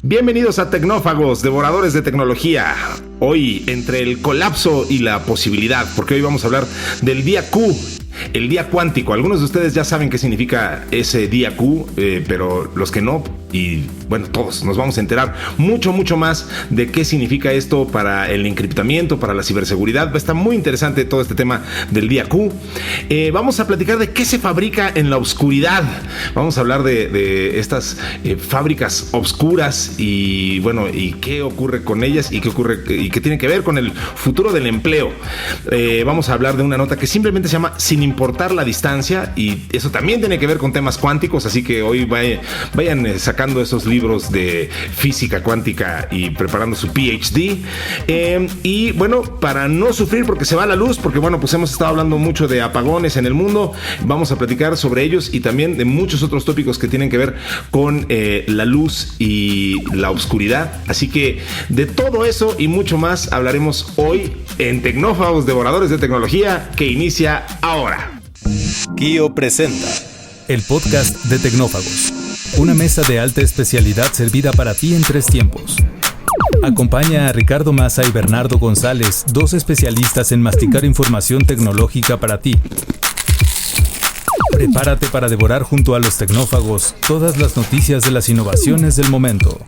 Bienvenidos a Tecnófagos, devoradores de tecnología. Hoy, entre el colapso y la posibilidad, porque hoy vamos a hablar del día Q, el día cuántico. Algunos de ustedes ya saben qué significa ese día Q, pero los que no, y bueno, todos nos vamos a enterar mucho más de qué significa esto para el encriptamiento, para la ciberseguridad. Va a estar muy interesante todo este tema del día Q. Vamos a platicar de qué se fabrica en la oscuridad. Vamos a hablar de estas fábricas obscuras y bueno, y qué ocurre con ellas y qué tiene que ver con el futuro del empleo. Vamos a hablar de una nota que simplemente se llama Sin importar la distancia, y eso también tiene que ver con temas cuánticos, así que hoy vayan sacando esos libros de física cuántica y preparando su PhD. Y bueno, para no sufrir porque se va la luz, porque bueno, pues hemos estado hablando mucho de apagones en el mundo, vamos a platicar sobre ellos y también de muchos otros tópicos que tienen que ver con la luz y la oscuridad. Así que de todo eso y mucho más hablaremos hoy en Tecnófagos, devoradores de tecnología, que inicia ahora. Kio presenta el podcast de Tecnófagos, una mesa de alta especialidad servida para ti en 3 tiempos. Acompaña a Ricardo Massa y Bernardo González, 2 especialistas en masticar información tecnológica para ti. Prepárate para devorar junto a los tecnófagos todas las noticias de las innovaciones del momento.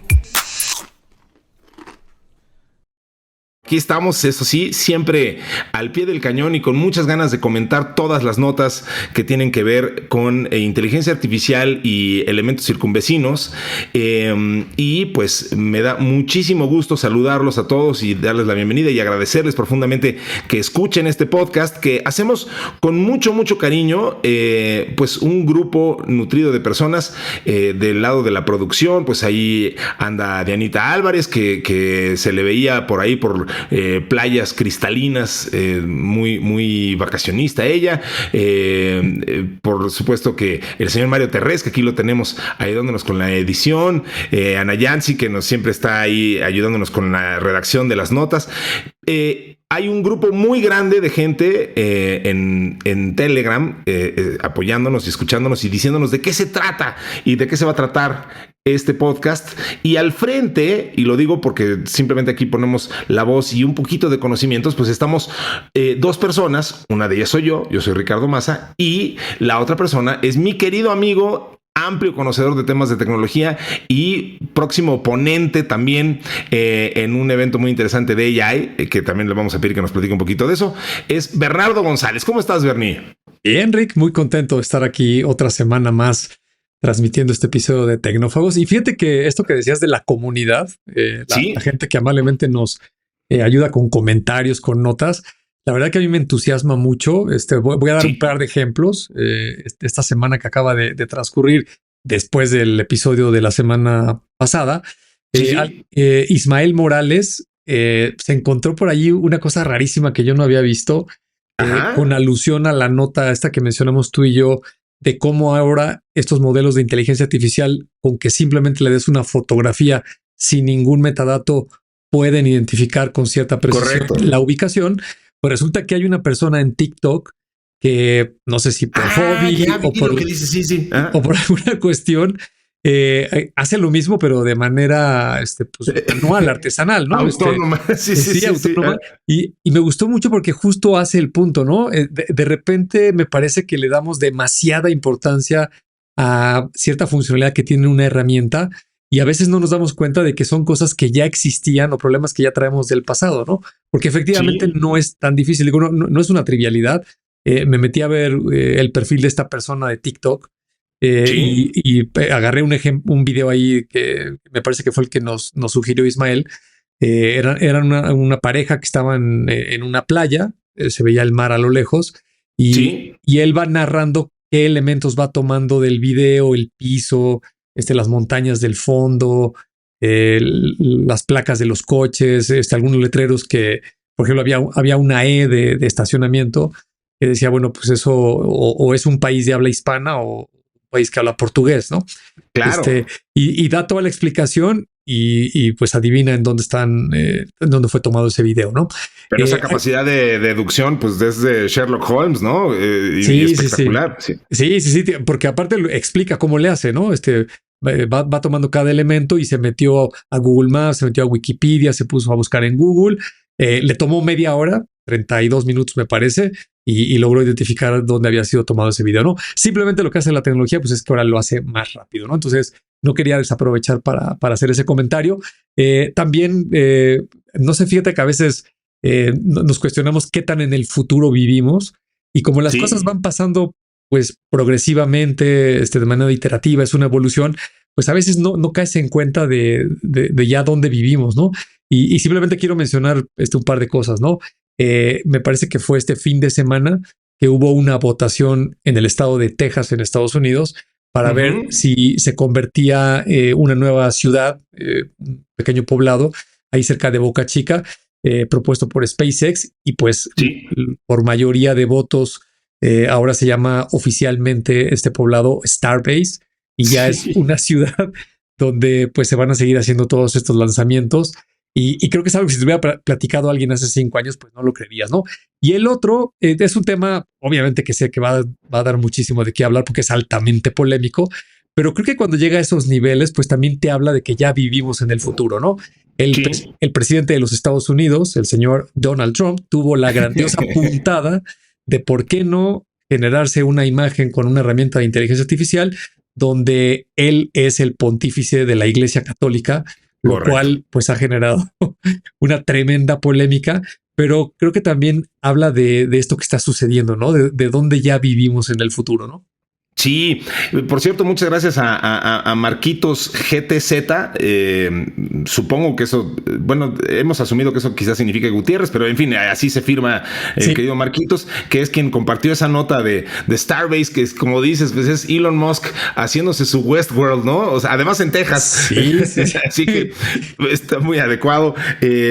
Aquí estamos, eso sí, siempre al pie del cañón y con muchas ganas de comentar todas las notas que tienen que ver con inteligencia artificial y elementos circunvecinos. Y pues me da muchísimo gusto saludarlos a todos y darles la bienvenida y agradecerles profundamente que escuchen este podcast que hacemos con mucho cariño. Pues un grupo nutrido de personas del lado de la producción. Pues ahí anda Dianita Álvarez, que se le veía por ahí por playas cristalinas, muy vacacionista ella. Por supuesto que el señor Mario Terrés, que aquí lo tenemos ayudándonos con la edición. Ana Yancy, que siempre está ahí ayudándonos con la redacción de las notas. Hay un grupo muy grande de gente en Telegram apoyándonos y escuchándonos y diciéndonos de qué se trata y de qué se va a tratar este podcast. Y al frente, y lo digo porque simplemente aquí ponemos la voz y un poquito de conocimientos, pues estamos 2 personas. Una de ellas soy yo soy Ricardo Massa, y la otra persona es mi querido amigo, amplio conocedor de temas de tecnología y próximo ponente también en un evento muy interesante de AI, que también le vamos a pedir que nos platique un poquito de eso. Es Bernardo González. ¿Cómo estás, Berni? Bien, Rick, muy contento de estar aquí otra semana más transmitiendo este episodio de Tecnófagos. Y fíjate que esto que decías de la comunidad, la gente que amablemente nos ayuda con comentarios, con notas, la verdad que a mí me entusiasma mucho. Voy a dar un par de ejemplos. Esta semana que acaba de transcurrir después del episodio de la semana pasada, Ismael Morales se encontró por allí una cosa rarísima que yo no había visto, con alusión a la nota esta que mencionamos tú y yo, de cómo ahora estos modelos de inteligencia artificial, con que simplemente le des una fotografía sin ningún metadato, pueden identificar con cierta precisión la ubicación. Pues resulta que hay una persona en TikTok que no sé si por hobby o por alguna cuestión hace lo mismo, pero de manera manual, artesanal, ¿no? Autónoma. Autónoma. Y me gustó mucho porque justo hace el punto, ¿no? De repente me parece que le damos demasiada importancia a cierta funcionalidad que tiene una herramienta y a veces no nos damos cuenta de que son cosas que ya existían o problemas que ya traemos del pasado, ¿no? Porque efectivamente no es tan difícil. Digo, no es una trivialidad. Me metí a ver el perfil de esta persona de TikTok. Y agarré un video ahí que me parece que fue el que nos sugirió Ismael. Eran una pareja que estaban en una playa, se veía el mar a lo lejos y él va narrando qué elementos va tomando del video, el piso, las montañas del fondo, las placas de los coches, algunos letreros que, por ejemplo, había una E de estacionamiento que decía, bueno, pues eso o es un país de habla hispana o país que habla portugués, ¿no? Claro. Y da toda la explicación y pues adivina en dónde fue tomado ese video, ¿no? Pero esa capacidad de deducción, pues desde Sherlock Holmes, ¿no? Y espectacular. Sí, porque aparte explica cómo le hace, ¿no? va tomando cada elemento y se metió a Google Maps, se metió a Wikipedia, se puso a buscar en Google. Le tomó media hora, 32 minutos me parece, y logró identificar dónde había sido tomado ese video, ¿no? Simplemente lo que hace la tecnología, pues es que ahora lo hace más rápido, ¿no? Entonces, no quería desaprovechar para hacer ese comentario. También, no sé, fíjate que a veces nos cuestionamos qué tan en el futuro vivimos, y como las cosas van pasando, pues progresivamente, de manera iterativa, es una evolución, pues a veces no caes en cuenta de ya dónde vivimos, ¿no? Y simplemente quiero mencionar un par de cosas, ¿no? Me parece que fue este fin de semana que hubo una votación en el estado de Texas, en Estados Unidos, para ver si se convertía una nueva ciudad, un pequeño poblado, ahí cerca de Boca Chica, propuesto por SpaceX, y pues por mayoría de votos, ahora se llama oficialmente este poblado Starbase, y ya es una ciudad donde pues se van a seguir haciendo todos estos lanzamientos. Y creo que es algo que si te hubiera platicado a alguien hace 5 años, pues no lo creerías, ¿no? Y el otro es un tema, obviamente que sé que va a dar muchísimo de qué hablar porque es altamente polémico, pero creo que cuando llega a esos niveles, pues también te habla de que ya vivimos en el futuro, ¿no? El presidente de los Estados Unidos, el señor Donald Trump, tuvo la grandiosa puntada de por qué no generarse una imagen con una herramienta de inteligencia artificial donde él es el pontífice de la Iglesia Católica, lo cual pues ha generado una tremenda polémica, pero creo que también habla de esto que está sucediendo, ¿no? De dónde ya vivimos en el futuro, ¿no? Sí, por cierto, muchas gracias a Marquitos GTZ. Supongo que eso, bueno, hemos asumido que eso quizás signifique Gutiérrez, pero en fin, así se firma el querido Marquitos, que es quien compartió esa nota de Starbase, que es, como dices, pues es Elon Musk haciéndose su Westworld, ¿no? O sea, además en Texas. Sí. Así que está muy adecuado.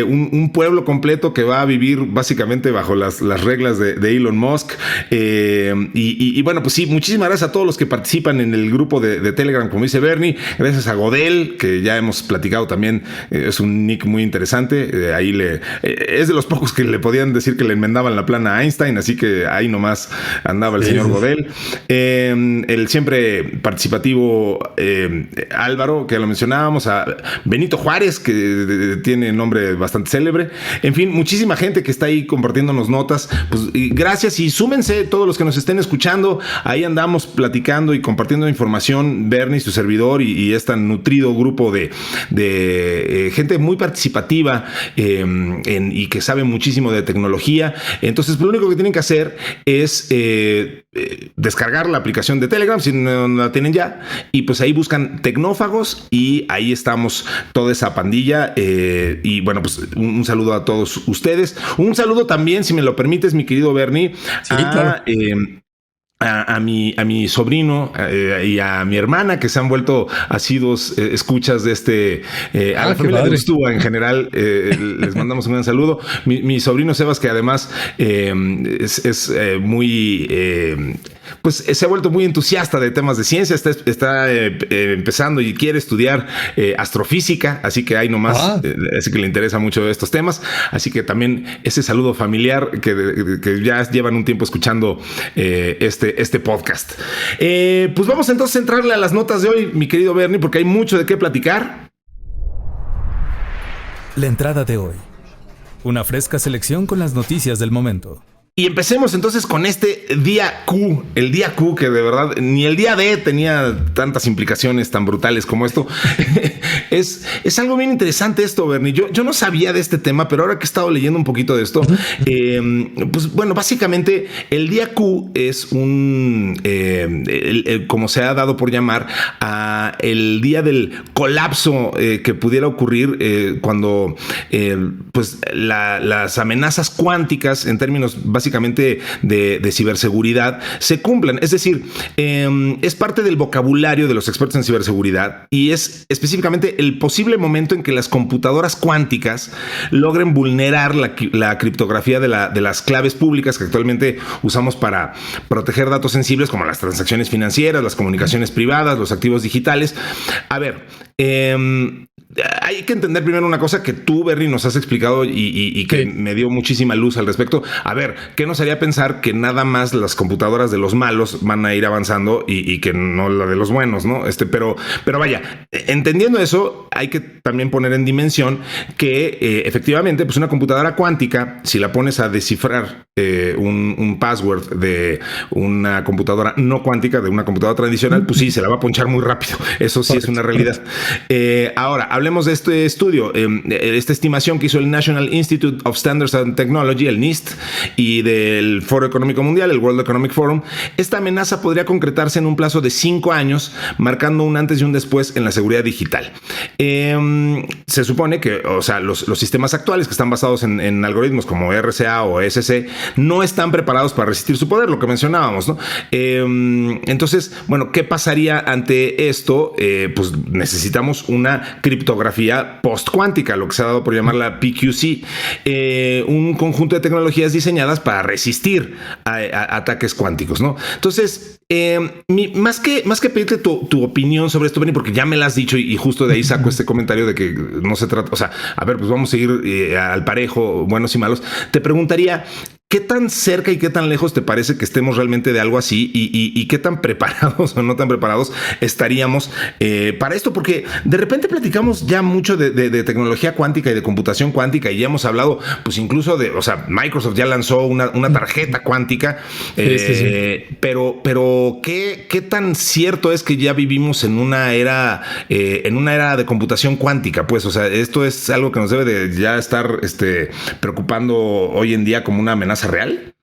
Un pueblo completo que va a vivir básicamente bajo las reglas de Elon Musk. Y bueno, pues sí, muchísimas gracias a todos los que participan en el grupo de Telegram, como dice Bernie. Gracias a Godel, que ya hemos platicado también, es un nick muy interesante. Ahí es de los pocos que le podían decir que le enmendaban la plana a Einstein, así que ahí nomás andaba el señor Godel. El siempre participativo Álvaro, que ya lo mencionábamos, a Benito Juárez, que tiene nombre bastante célebre. En fin, muchísima gente que está ahí compartiéndonos notas. Pues gracias, y súmense todos los que nos estén escuchando. Ahí andamos platicando y compartiendo información, Bernie, su servidor, y este nutrido grupo de gente muy participativa y que sabe muchísimo de tecnología. Entonces, lo único que tienen que hacer es descargar la aplicación de Telegram, si no la tienen ya, y pues ahí buscan Tecnófagos, y ahí estamos toda esa pandilla. Y bueno, pues un saludo a todos ustedes. Un saludo también, si me lo permites, mi querido Bernie, claro. A mi sobrino y a mi hermana, que se han vuelto asiduos escuchas de a la familia de Ustúa en general. Les mandamos un gran saludo. Mi sobrino Sebas, que además es muy pues se ha vuelto muy entusiasta de temas de ciencia, está empezando y quiere estudiar astrofísica, así que ahí nomás, así que le interesa mucho estos temas, así que también ese saludo familiar que ya llevan un tiempo escuchando este podcast. Pues vamos entonces a entrarle a las notas de hoy, mi querido Bernie, porque hay mucho de qué platicar. La entrada de hoy. Una fresca selección con las noticias del momento. Y empecemos entonces con este día Q, el día Q, que de verdad ni el día D tenía tantas implicaciones tan brutales como esto. Es algo bien interesante esto, Bernie. Yo no sabía de este tema, pero ahora que he estado leyendo un poquito de esto, pues bueno, básicamente el día Q es como se ha dado por llamar, el día del colapso que pudiera ocurrir cuando pues las amenazas cuánticas, en términos básicamente de ciberseguridad, se cumplan. Es decir, es parte del vocabulario de los expertos en ciberseguridad, y es específicamente el posible momento en que las computadoras cuánticas logren vulnerar la criptografía de las claves públicas que actualmente usamos para proteger datos sensibles como las transacciones financieras, las comunicaciones privadas, los activos digitales. A ver, hay que entender primero una cosa que tú, Berry, nos has explicado y que me dio muchísima luz al respecto. A ver, ¿qué nos haría pensar que nada más las computadoras de los malos van a ir avanzando y que no la de los buenos, ¿no? Pero vaya, entendiendo eso, hay que también poner en dimensión que efectivamente, pues una computadora cuántica, si la pones a descifrar un password de una computadora no cuántica, de una computadora tradicional, pues sí, se la va a ponchar muy rápido. Eso sí es una realidad. Ahora, hablemos de este estudio, esta estimación que hizo el National Institute of Standards and Technology, el NIST, y del Foro Económico Mundial, el World Economic Forum. Esta amenaza podría concretarse en un plazo de 5 años, marcando un antes y un después en la seguridad digital. Se supone que, o sea, los sistemas actuales que están basados en algoritmos como RSA o SC no están preparados para resistir su poder, lo que mencionábamos, ¿no? Entonces, bueno, ¿qué pasaría ante esto? Pues necesitamos una criptografía post-cuántica, lo que se ha dado por llamar la PQC, un conjunto de tecnologías diseñadas para resistir a ataques cuánticos, ¿no? Entonces, más que pedirte tu opinión sobre esto, Benny, porque ya me la has dicho y justo de ahí saco este comentario de que no se trata, o sea, a ver, pues vamos a seguir al parejo, buenos y malos. Te preguntaría, ¿qué tan cerca y qué tan lejos te parece que estemos realmente de algo así y qué tan preparados o no tan preparados estaríamos para esto? Porque de repente platicamos ya mucho de tecnología cuántica y de computación cuántica y ya hemos hablado, pues incluso o sea, Microsoft ya lanzó una tarjeta cuántica, pero ¿qué tan cierto es que ya vivimos en una era de computación cuántica? Pues, o sea, esto es algo que nos debe de ya estar preocupando hoy en día como una amenaza real.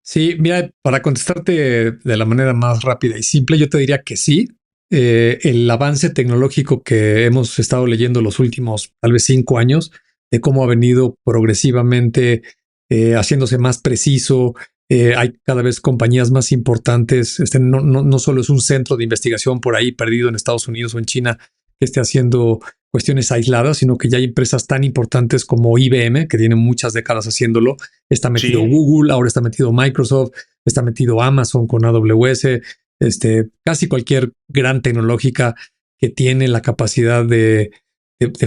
Sí, mira, para contestarte de la manera más rápida y simple, yo te diría que sí. El avance tecnológico que hemos estado leyendo los últimos tal vez 5 años, de cómo ha venido progresivamente haciéndose más preciso. Hay cada vez compañías más importantes. No solo es un centro de investigación por ahí perdido en Estados Unidos o en China que esté haciendo cuestiones aisladas, sino que ya hay empresas tan importantes como IBM, que tienen muchas décadas haciéndolo. Está metido Google, ahora está metido Microsoft, está metido Amazon con AWS, casi cualquier gran tecnológica que tiene la capacidad de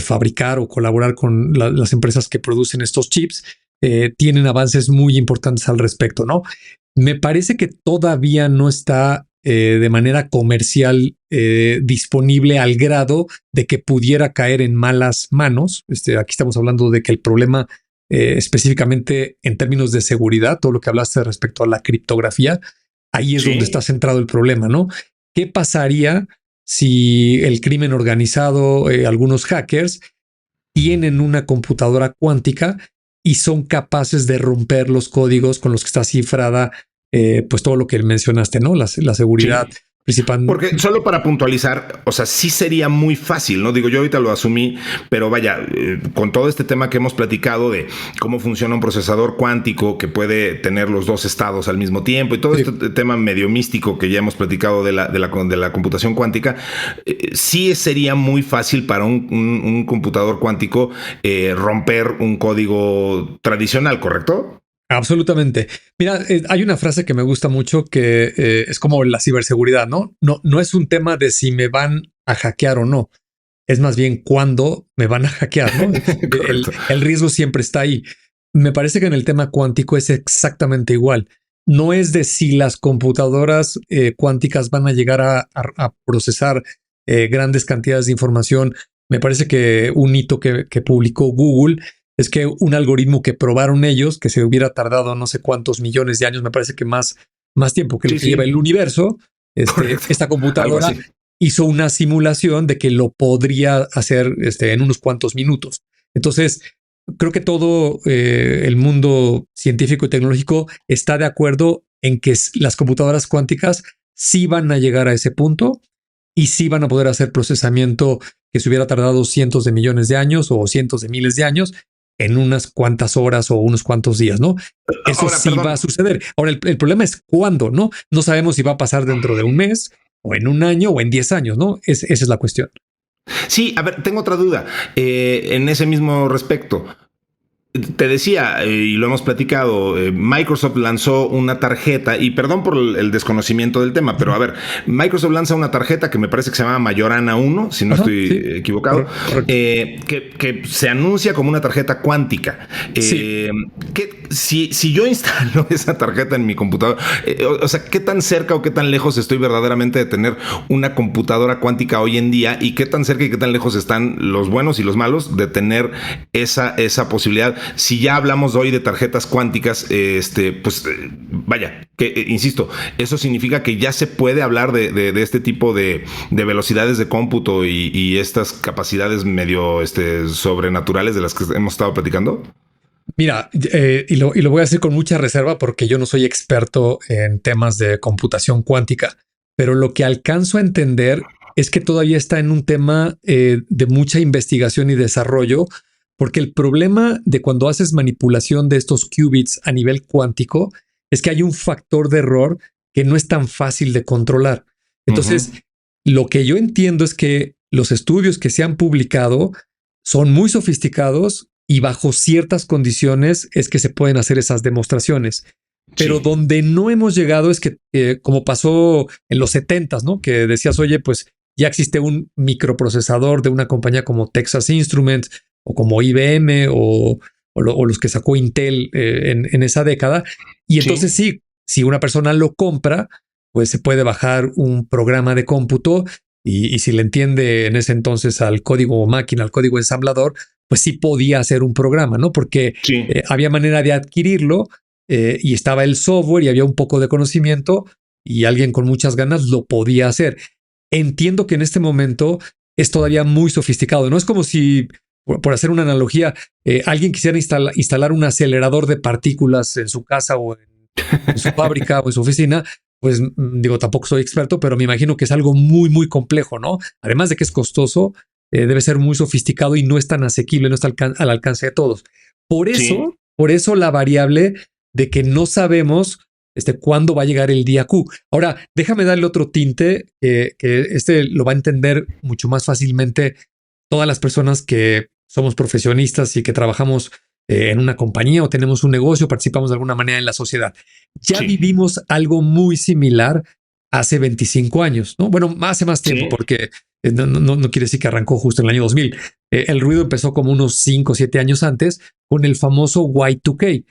fabricar o colaborar con las empresas que producen estos chips, tienen avances muy importantes al respecto, ¿no? Me parece que todavía no está de manera comercial disponible al grado de que pudiera caer en malas manos. Aquí estamos hablando de que el problema específicamente en términos de seguridad, todo lo que hablaste respecto a la criptografía, ahí es donde está centrado el problema, ¿no? ¿Qué pasaría si el crimen organizado, algunos hackers, tienen una computadora cuántica y son capaces de romper los códigos con los que está cifrada pues todo lo que mencionaste, ¿no? La seguridad principal. Porque solo para puntualizar, o sea, sí sería muy fácil, ¿no? Digo, yo ahorita lo asumí, pero vaya, con todo este tema que hemos platicado de cómo funciona un procesador cuántico que puede tener los dos estados al mismo tiempo y todo este tema medio místico que ya hemos platicado de la computación cuántica, sí sería muy fácil para un computador cuántico romper un código tradicional, ¿correcto? Absolutamente. Mira, hay una frase que me gusta mucho que es como la ciberseguridad, ¿no? No es un tema de si me van a hackear o no. Es más bien cuándo me van a hackear, ¿no? el riesgo siempre está ahí. Me parece que en el tema cuántico es exactamente igual. No es de si las computadoras cuánticas van a llegar a procesar grandes cantidades de información. Me parece que un hito que publicó Google es que un algoritmo que probaron ellos, que se hubiera tardado no sé cuántos millones de años, me parece que más tiempo que lo que lleva el universo, esta computadora hizo una simulación de que lo podría hacer en unos cuantos minutos. Entonces, creo que todo el mundo científico y tecnológico está de acuerdo en que las computadoras cuánticas sí van a llegar a ese punto y sí van a poder hacer procesamiento que se hubiera tardado cientos de millones de años o cientos de miles de años en unas cuantas horas o unos cuantos días, ¿no? Eso ahora, sí va a suceder. Ahora, el problema es cuándo, ¿no? No sabemos si va a pasar dentro de un mes o en un año o en 10 años, ¿no? Esa es la cuestión. Sí, a ver, tengo otra duda en ese mismo respecto. te decía, y lo hemos platicado, Microsoft lanzó una tarjeta, y perdón por el desconocimiento del tema, pero a ver, Microsoft lanza una tarjeta que me parece que se llama Majorana 1, si no estoy equivocado, que se anuncia como una tarjeta cuántica. Si yo instalo esa tarjeta en mi computadora, o sea, ¿qué tan cerca o qué tan lejos estoy verdaderamente de tener una computadora cuántica hoy en día? ¿Y qué tan cerca y qué tan lejos están los buenos y los malos de tener esa posibilidad? Si ya hablamos hoy de tarjetas cuánticas, vaya, que insisto, eso significa que ya se puede hablar de este tipo de velocidades de cómputo y estas capacidades medio sobrenaturales de las que hemos estado platicando. Mira, y lo voy a decir con mucha reserva porque yo no soy experto en temas de computación cuántica, pero lo que alcanzo a entender es que todavía está en un tema de mucha investigación y desarrollo, porque el problema de cuando haces manipulación de estos qubits a nivel cuántico es que hay un factor de error que no es tan fácil de controlar. Entonces, lo que yo entiendo es que los estudios que se han publicado son muy sofisticados y bajo ciertas condiciones es que se pueden hacer esas demostraciones. Pero donde no hemos llegado es que, como pasó en los 70s, ¿no? Que decías, oye, pues ya existe un microprocesador de una compañía como Texas Instruments o como IBM o los que sacó Intel en esa década. Y entonces si una persona lo compra, pues se puede bajar un programa de cómputo y si le entiende en ese entonces al código máquina, al código ensamblador, pues sí podía hacer un programa, ¿no? Porque había manera de adquirirlo y estaba el software y había un poco de conocimiento y alguien con muchas ganas lo podía hacer. Entiendo que en este momento es todavía muy sofisticado. No es como si, por hacer una analogía, alguien quisiera instalar un acelerador de partículas en su casa o en su fábrica o en su oficina. Pues digo, tampoco soy experto, pero me imagino que es algo muy, muy complejo, ¿no? Además de que es costoso, debe ser muy sofisticado y no es tan asequible, no está al alcance de todos. Por eso la variable de que no sabemos cuándo va a llegar el día Q. Ahora, déjame darle otro tinte que lo va a entender mucho más fácilmente todas las personas que somos profesionistas y que trabajamos en una compañía o tenemos un negocio, participamos de alguna manera en la sociedad. Ya vivimos algo muy similar hace 25 años, ¿no? Bueno, hace más tiempo porque no quiere decir que arrancó justo en el año 2000. El ruido empezó como unos 5 o 7 años antes con el famoso Y2K.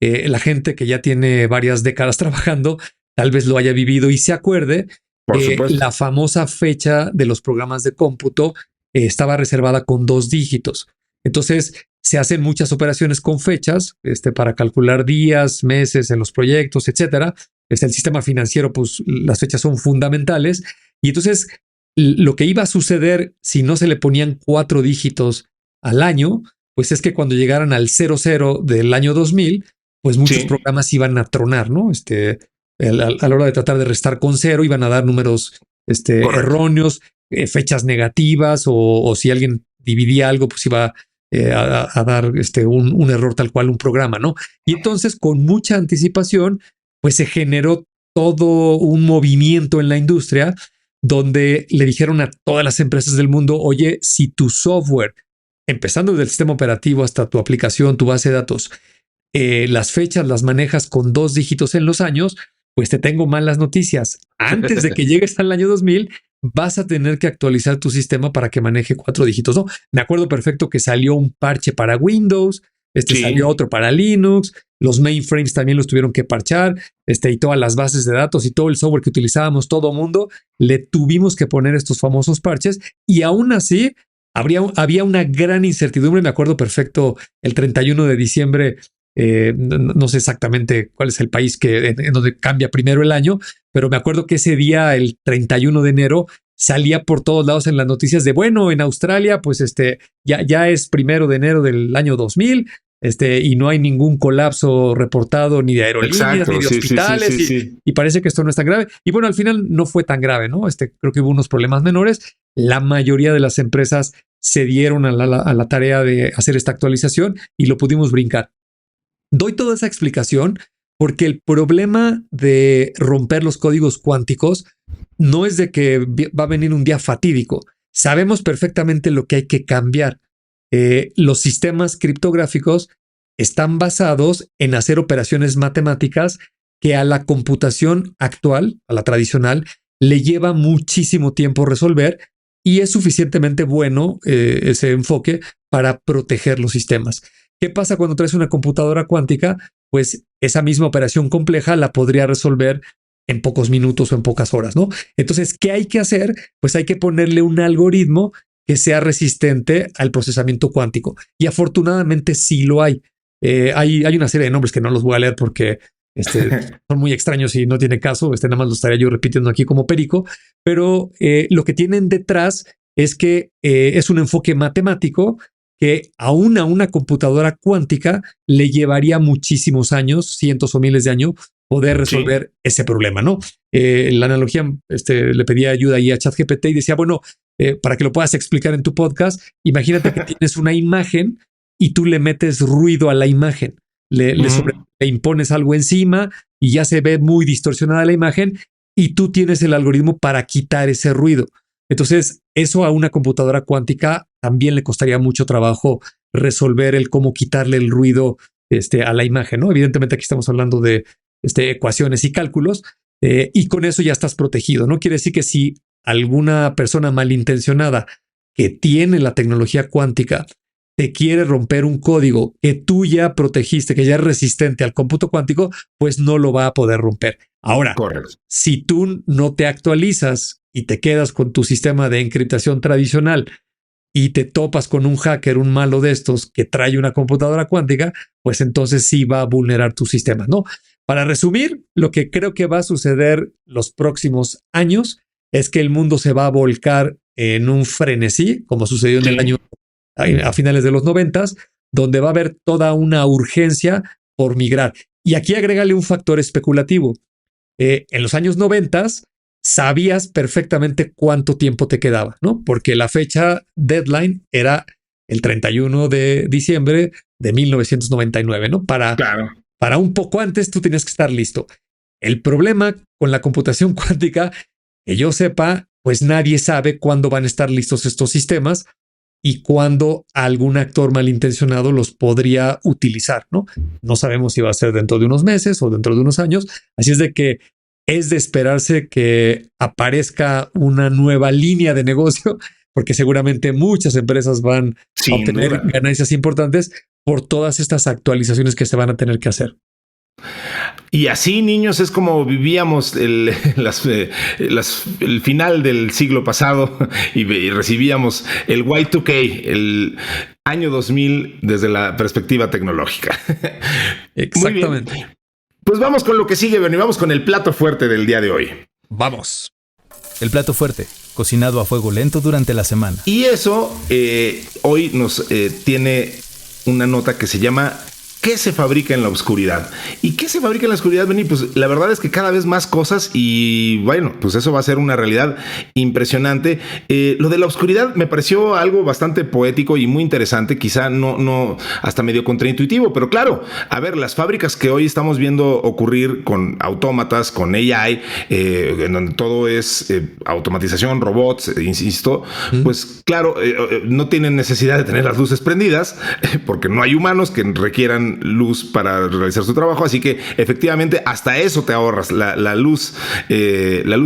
La gente que ya tiene varias décadas trabajando tal vez lo haya vivido y se acuerde que la famosa fecha de los programas de cómputo estaba reservada con 2 dígitos. Entonces se hacen muchas operaciones con fechas para calcular días, meses en los proyectos, etcétera. El sistema financiero, pues las fechas son fundamentales. Y entonces lo que iba a suceder si no se le ponían 4 dígitos al año, pues es que cuando llegaran al 00 del año 2000, pues muchos programas iban a tronar, ¿no? A la hora de tratar de restar con 0, iban a dar números erróneos, fechas negativas, o si alguien dividía algo, pues iba a dar un error tal cual un programa, ¿no? Y entonces, con mucha anticipación, pues se generó todo un movimiento en la industria donde le dijeron a todas las empresas del mundo, oye, si tu software, empezando desde el sistema operativo hasta tu aplicación, tu base de datos, las fechas las manejas con 2 dígitos en los años, pues te tengo malas noticias. Antes de que llegues al año 2000, vas a tener que actualizar tu sistema para que maneje 4 dígitos. No, me acuerdo perfecto que salió un parche para Windows, salió otro para Linux, los mainframes también los tuvieron que parchar, y todas las bases de datos y todo el software que utilizábamos, todo mundo, le tuvimos que poner estos famosos parches y aún así había una gran incertidumbre. Me acuerdo perfecto el 31 de diciembre. No sé exactamente cuál es el país en donde cambia primero el año, pero me acuerdo que ese día, el 31 de enero, salía por todos lados en las noticias de, bueno, en Australia, pues ya es 1 de enero del año 2000, y no hay ningún colapso reportado ni de aerolíneas, ni de hospitales, y parece que esto no es tan grave. Y bueno, al final no fue tan grave, ¿no? Creo que hubo unos problemas menores. La mayoría de las empresas se dieron a la tarea de hacer esta actualización y lo pudimos brincar. Doy toda esa explicación porque el problema de romper los códigos cuánticos no es de que va a venir un día fatídico. Sabemos perfectamente lo que hay que cambiar. Los sistemas criptográficos están basados en hacer operaciones matemáticas que a la computación actual, a la tradicional, le lleva muchísimo tiempo resolver y es suficientemente bueno ese enfoque para proteger los sistemas. ¿Qué pasa cuando traes una computadora cuántica? Pues esa misma operación compleja la podría resolver en pocos minutos o en pocas horas, ¿no? Entonces, ¿qué hay que hacer? Pues hay que ponerle un algoritmo que sea resistente al procesamiento cuántico. Y afortunadamente sí lo hay. Hay una serie de nombres que no los voy a leer porque son muy extraños y no tiene caso. Nada más lo estaría yo repitiendo aquí como perico. Pero lo que tienen detrás es que es un enfoque matemático que aún a una computadora cuántica le llevaría muchísimos años, cientos o miles de años, poder resolver ese problema, ¿no? La analogía, le pedía ayuda ahí a ChatGPT y decía, bueno, para que lo puedas explicar en tu podcast, imagínate que tienes una imagen y tú le metes ruido a la imagen, le impones algo encima y ya se ve muy distorsionada la imagen y tú tienes el algoritmo para quitar ese ruido. Entonces, eso a una computadora cuántica también le costaría mucho trabajo resolver el cómo quitarle el ruido a la imagen, ¿no? Evidentemente aquí estamos hablando de ecuaciones y cálculos y con eso ya estás protegido. No quiere decir que si alguna persona malintencionada que tiene la tecnología cuántica te quiere romper un código que tú ya protegiste, que ya es resistente al cómputo cuántico, pues no lo va a poder romper. Ahora, si tú no te actualizas y te quedas con tu sistema de encriptación tradicional y te topas con un hacker, un malo de estos que trae una computadora cuántica, pues entonces sí va a vulnerar tu sistema, ¿no? Para resumir, lo que creo que va a suceder los próximos años es que el mundo se va a volcar en un frenesí, como sucedió en el año a finales de los 90s, donde va a haber toda una urgencia por migrar. Y aquí agrégale un factor especulativo. En los años 90s sabías perfectamente cuánto tiempo te quedaba, ¿no? Porque la fecha deadline era el 31 de diciembre de 1999, ¿no? Para un poco antes tú tenías que estar listo. El problema con la computación cuántica, que yo sepa, pues nadie sabe cuándo van a estar listos estos sistemas y cuándo algún actor malintencionado los podría utilizar, ¿no? No sabemos si va a ser dentro de unos meses o dentro de unos años. Así es de que es de esperarse que aparezca una nueva línea de negocio, porque seguramente muchas empresas van a obtener ganancias importantes por todas estas actualizaciones que se van a tener que hacer. Y así, niños, es como vivíamos el final del siglo pasado y recibíamos el Y2K, el año 2000 desde la perspectiva tecnológica. Exactamente. Muy bien. Pues vamos con lo que sigue, Bernie. Vamos con el plato fuerte del día de hoy. Vamos. El plato fuerte, cocinado a fuego lento durante la semana. Y eso hoy nos tiene una nota que se llama ¿qué se fabrica en la oscuridad? ¿Y qué se fabrica en la oscuridad, Benny? Pues la verdad es que cada vez más cosas y bueno, pues eso va a ser una realidad impresionante. Lo de la oscuridad me pareció algo bastante poético y muy interesante, quizá no hasta medio contraintuitivo, pero claro, a ver, las fábricas que hoy estamos viendo ocurrir con autómatas, con AI, en donde todo es automatización, robots, insisto, pues claro, no tienen necesidad de tener las luces prendidas porque no hay humanos que requieran luz para realizar su trabajo, así que efectivamente hasta eso te ahorras la luz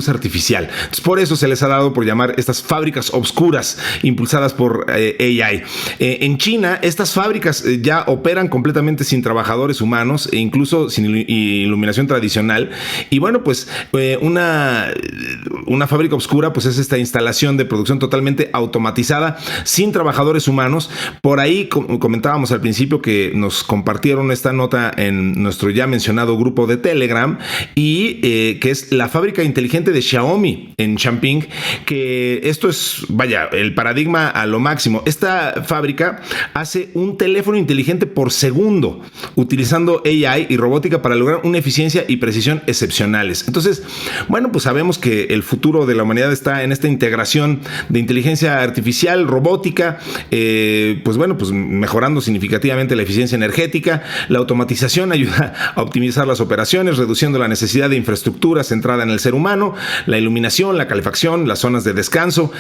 artificial. Entonces, por eso se les ha dado por llamar estas fábricas obscuras impulsadas por AI. En China estas fábricas ya operan completamente sin trabajadores humanos e incluso sin iluminación tradicional, y bueno, pues una fábrica obscura pues es esta instalación de producción totalmente automatizada sin trabajadores humanos. Por ahí comentábamos al principio que nos compartieron esta nota en nuestro ya mencionado grupo de Telegram y que es la fábrica inteligente de Xiaomi en Changping, que esto es, vaya, el paradigma a lo máximo. Esta fábrica hace un teléfono inteligente por segundo utilizando AI y robótica para lograr una eficiencia y precisión excepcionales. Entonces, bueno, pues sabemos que el futuro de la humanidad está en esta integración de inteligencia artificial, robótica, pues bueno, pues mejorando significativamente la eficiencia energética. La automatización ayuda a optimizar las operaciones, reduciendo la necesidad de infraestructura centrada en el ser humano, la iluminación, la calefacción, las zonas de descanso.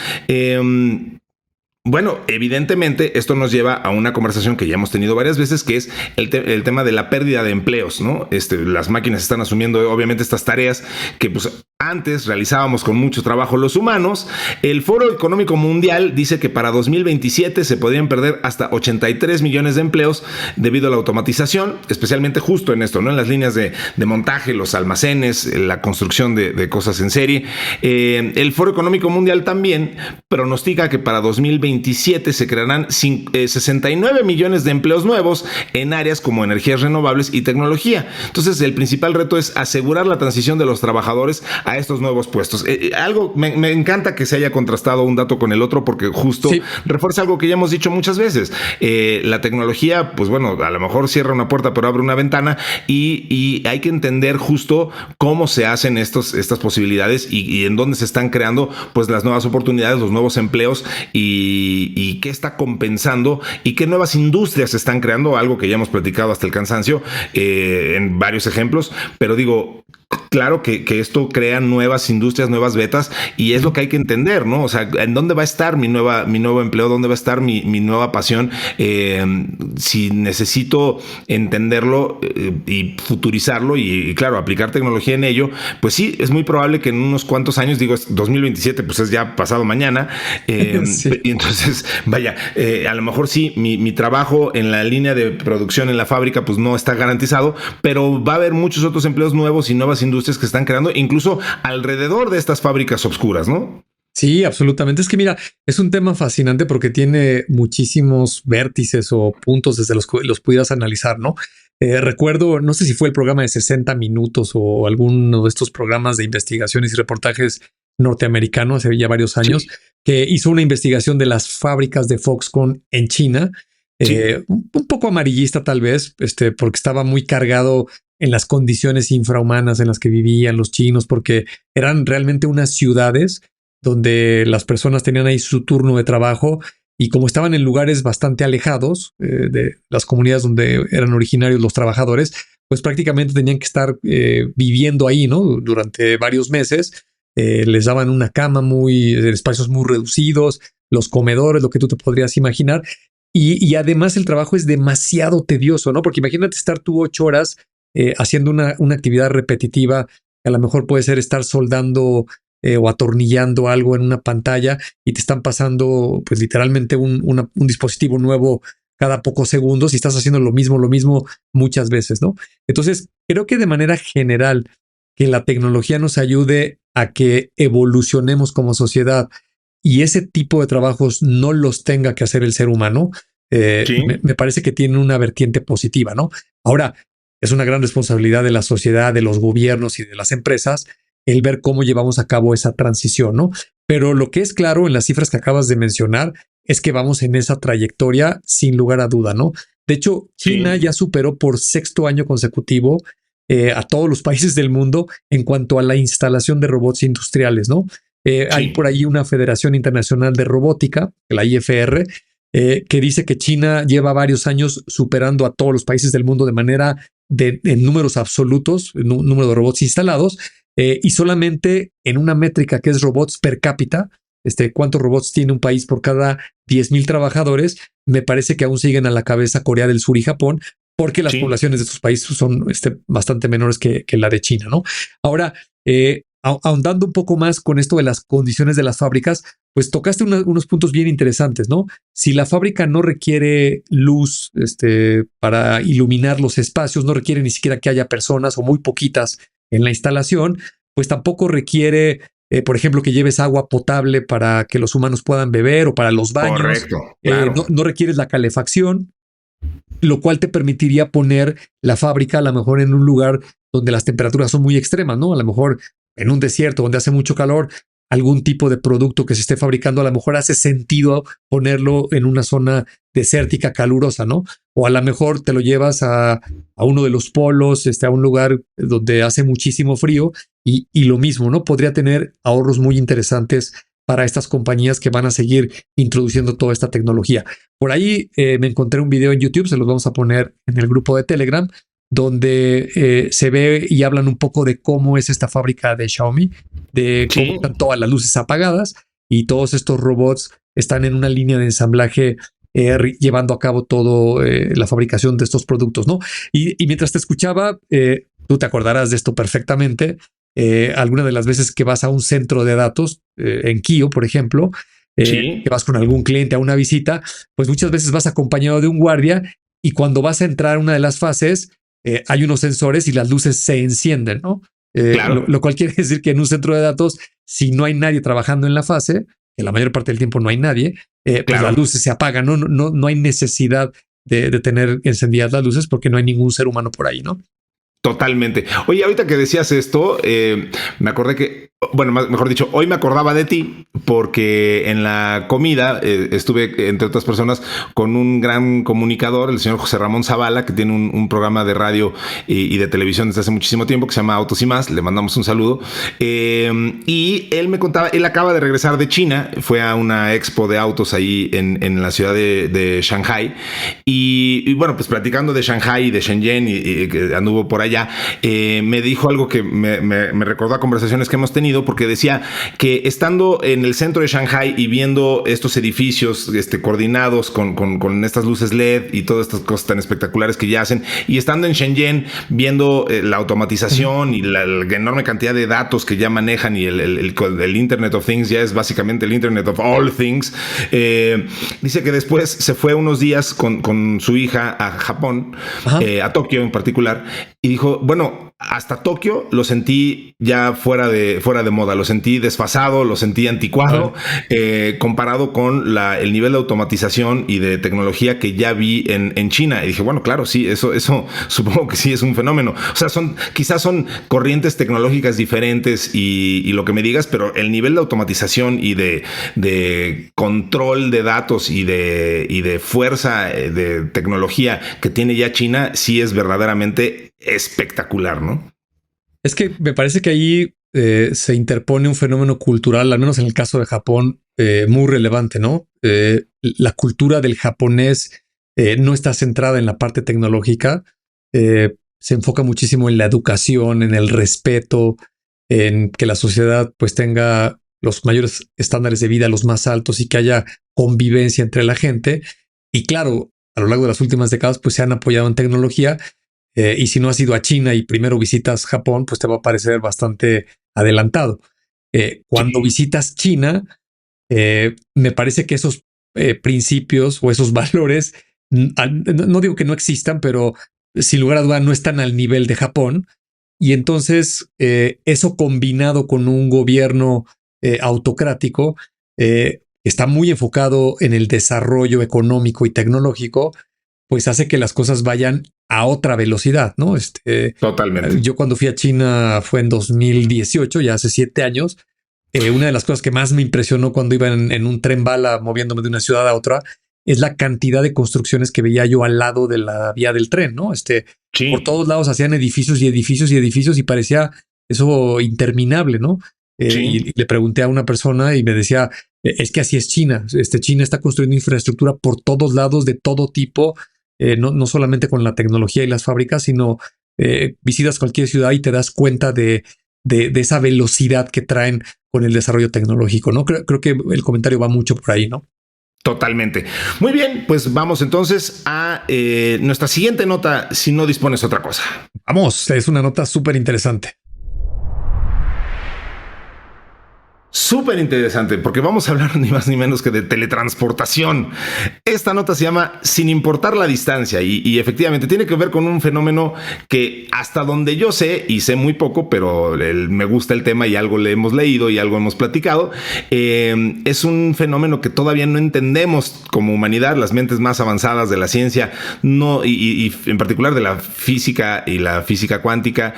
Bueno, evidentemente esto nos lleva a una conversación que ya hemos tenido varias veces, que es el tema de la pérdida de empleos, ¿no? Las máquinas están asumiendo obviamente estas tareas que pues antes realizábamos con mucho trabajo los humanos. El Foro Económico Mundial dice que para 2027 se podrían perder hasta 83 millones de empleos debido a la automatización, especialmente justo en esto, ¿no? En las líneas de montaje, los almacenes, la construcción de cosas en serie. El Foro Económico Mundial también pronostica que para 2027 se crearán 69 millones de empleos nuevos en áreas como energías renovables y tecnología. Entonces, el principal reto es asegurar la transición de los trabajadores a estos nuevos puestos. Me encanta que se haya contrastado un dato con el otro porque justo refuerza algo que ya hemos dicho muchas veces. La tecnología, pues bueno, a lo mejor cierra una puerta pero abre una ventana y hay que entender justo cómo se hacen estas posibilidades y en dónde se están creando pues las nuevas oportunidades, los nuevos empleos y qué está compensando y qué nuevas industrias se están creando, algo que ya hemos platicado hasta el cansancio en varios ejemplos, pero digo, claro que esto crea nuevas industrias, nuevas betas y es lo que hay que entender, ¿no? O sea, ¿en dónde va a estar mi nuevo empleo? ¿Dónde va a estar mi nueva pasión? Si necesito entenderlo y futurizarlo y claro, aplicar tecnología en ello, pues sí, es muy probable que en unos cuantos años, digo, 2027, pues es ya pasado mañana, y entonces, vaya, a lo mejor sí, mi trabajo en la línea de producción en la fábrica, pues no está garantizado, pero va a haber muchos otros empleos nuevos y nuevas industrias que están creando, incluso alrededor de estas fábricas obscuras, ¿no? Sí, absolutamente. Es que mira, es un tema fascinante porque tiene muchísimos vértices o puntos desde los que los pudieras analizar, ¿no? Recuerdo, no sé si fue el programa de 60 minutos o alguno de estos programas de investigaciones y reportajes norteamericanos hace ya varios años, que hizo una investigación de las fábricas de Foxconn en China, un poco amarillista tal vez, porque estaba muy cargado en las condiciones infrahumanas en las que vivían los chinos, porque eran realmente unas ciudades donde las personas tenían ahí su turno de trabajo y como estaban en lugares bastante alejados de las comunidades donde eran originarios los trabajadores, pues prácticamente tenían que estar viviendo ahí, ¿no? Durante varios meses. Les daban una cama espacios muy reducidos, los comedores, lo que tú te podrías imaginar. Y además el trabajo es demasiado tedioso, ¿no? Porque imagínate estar tú 8 horas haciendo una actividad repetitiva, que a lo mejor puede ser estar soldando o atornillando algo en una pantalla y te están pasando pues literalmente un dispositivo nuevo cada pocos segundos y estás haciendo lo mismo muchas veces, ¿no? Entonces, creo que de manera general que la tecnología nos ayude a que evolucionemos como sociedad y ese tipo de trabajos no los tenga que hacer el ser humano, me parece que tiene una vertiente positiva, ¿no? Ahora, es una gran responsabilidad de la sociedad, de los gobiernos y de las empresas el ver cómo llevamos a cabo esa transición, ¿no? Pero lo que es claro en las cifras que acabas de mencionar es que vamos en esa trayectoria sin lugar a duda, ¿no? De hecho, China ya superó por 6º año consecutivo a todos los países del mundo en cuanto a la instalación de robots industriales, ¿no? Hay por ahí una Federación Internacional de Robótica, la IFR, que dice que China lleva varios años superando a todos los países del mundo de manera en números absolutos, número de robots instalados, y solamente en una métrica que es robots per cápita, cuántos robots tiene un país por cada 10,000 trabajadores, me parece que aún siguen a la cabeza Corea del Sur y Japón, porque las poblaciones de estos países son bastante menores que la de China, ¿no? Ahora, ahondando un poco más con esto de las condiciones de las fábricas, pues tocaste unos puntos bien interesantes, ¿no? Si la fábrica no requiere luz para iluminar los espacios, no requiere ni siquiera que haya personas o muy poquitas en la instalación, pues tampoco requiere, por ejemplo, que lleves agua potable para que los humanos puedan beber o para los baños. Correcto, claro. No requieres la calefacción, lo cual te permitiría poner la fábrica a lo mejor en un lugar donde las temperaturas son muy extremas, ¿no? A lo mejor en un desierto donde hace mucho calor, algún tipo de producto que se esté fabricando, a lo mejor hace sentido ponerlo en una zona desértica calurosa, ¿no? O a lo mejor te lo llevas a uno de los polos, a un lugar donde hace muchísimo frío y lo mismo, ¿no? Podría tener ahorros muy interesantes para estas compañías que van a seguir introduciendo toda esta tecnología. Por ahí me encontré un video en YouTube, se los vamos a poner en el grupo de Telegram, donde se ve y hablan un poco de cómo es esta fábrica de Xiaomi, de cómo están todas las luces apagadas y todos estos robots están en una línea de ensamblaje llevando a cabo todo la fabricación de estos productos, ¿no? Y mientras te escuchaba, tú te acordarás de esto perfectamente. Alguna de las veces que vas a un centro de datos, en Kio, por ejemplo, Sí. que vas con algún cliente a una visita, pues muchas veces vas acompañado de un guardia y cuando vas a entrar a una de las fases, hay unos sensores y las luces se encienden, ¿no? Claro. Lo cual quiere decir que en un centro de datos, si no hay nadie trabajando en la fase, que la mayor parte del tiempo no hay nadie, pues Claro. las luces se apagan, no hay necesidad de tener encendidas las luces porque no hay ningún ser humano por ahí, ¿no? Totalmente. Oye, ahorita que decías esto, me acordé que, bueno, mejor dicho, hoy me acordaba de ti porque en la comida estuve, entre otras personas, con un gran comunicador, el señor José Ramón Zavala, que tiene un programa de radio y de televisión desde hace muchísimo tiempo que se llama Autos y Más. Le mandamos un saludo. Y él me contaba, él acaba de regresar de China, fue a una expo de autos ahí en la ciudad de Shanghai. Y bueno, pues platicando de Shanghai y de Shenzhen y que anduvo por allá, me dijo algo que me recordó a conversaciones que hemos tenido, porque decía que estando en el centro de Shanghai y viendo estos edificios coordinados con estas luces LED y todas estas cosas tan espectaculares que ya hacen, y estando en Shenzhen viendo la automatización y la enorme cantidad de datos que ya manejan y el Internet of Things ya es básicamente el Internet of All Things, dice que después se fue unos días con su hija a Japón, a Tokio en particular, y dijo, bueno, hasta Tokio lo sentí ya fuera de moda, lo sentí desfasado, lo sentí anticuado, comparado con el nivel de automatización y de tecnología que ya vi en China. Y dije, bueno, claro, sí, eso supongo que sí es un fenómeno. O sea, quizás son corrientes tecnológicas diferentes y lo que me digas, pero el nivel de automatización y de control de datos y de fuerza de tecnología que tiene ya China sí es verdaderamente espectacular, ¿no? Es que me parece que ahí se interpone un fenómeno cultural, al menos en el caso de Japón, muy relevante, ¿no? La cultura del japonés no está centrada en la parte tecnológica, se enfoca muchísimo en la educación, en el respeto, en que la sociedad pues tenga los mayores estándares de vida, los más altos y que haya convivencia entre la gente. Y claro, a lo largo de las últimas décadas pues se han apoyado en tecnología. Y si no has ido a China y primero visitas Japón, pues te va a parecer bastante adelantado. Cuando visitas China, me parece que esos principios o esos valores, no digo que no existan, pero sin lugar a duda no están al nivel de Japón. Y entonces eso combinado con un gobierno autocrático, está muy enfocado en el desarrollo económico y tecnológico, pues hace que las cosas vayan a otra velocidad, ¿no? Totalmente. Yo cuando fui a China fue en 2018, ya hace 7 años. Una de las cosas que más me impresionó cuando iba en un tren bala moviéndome de una ciudad a otra es la cantidad de construcciones que veía yo al lado de la vía del tren, ¿no? Sí. Por todos lados hacían edificios y edificios y edificios y parecía eso interminable, ¿no? Sí. Y le pregunté a una persona y me decía, es que así es China. China está construyendo infraestructura por todos lados de todo tipo. No solamente con la tecnología y las fábricas, sino visitas cualquier ciudad y te das cuenta de esa velocidad que traen con el desarrollo tecnológico, ¿no? Creo que el comentario va mucho por ahí, ¿no? Totalmente. Muy bien, pues vamos entonces a nuestra siguiente nota, si no dispones otra cosa. Vamos, es una nota súper interesante. Súper interesante, porque vamos a hablar ni más ni menos que de teletransportación. Esta nota se llama Sin importar la distancia y efectivamente tiene que ver con un fenómeno que hasta donde yo sé, y sé muy poco, pero me gusta el tema y algo le hemos leído y algo hemos platicado, es un fenómeno que todavía no entendemos como humanidad. Las mentes más avanzadas de la ciencia no, y en particular de la física y la física cuántica,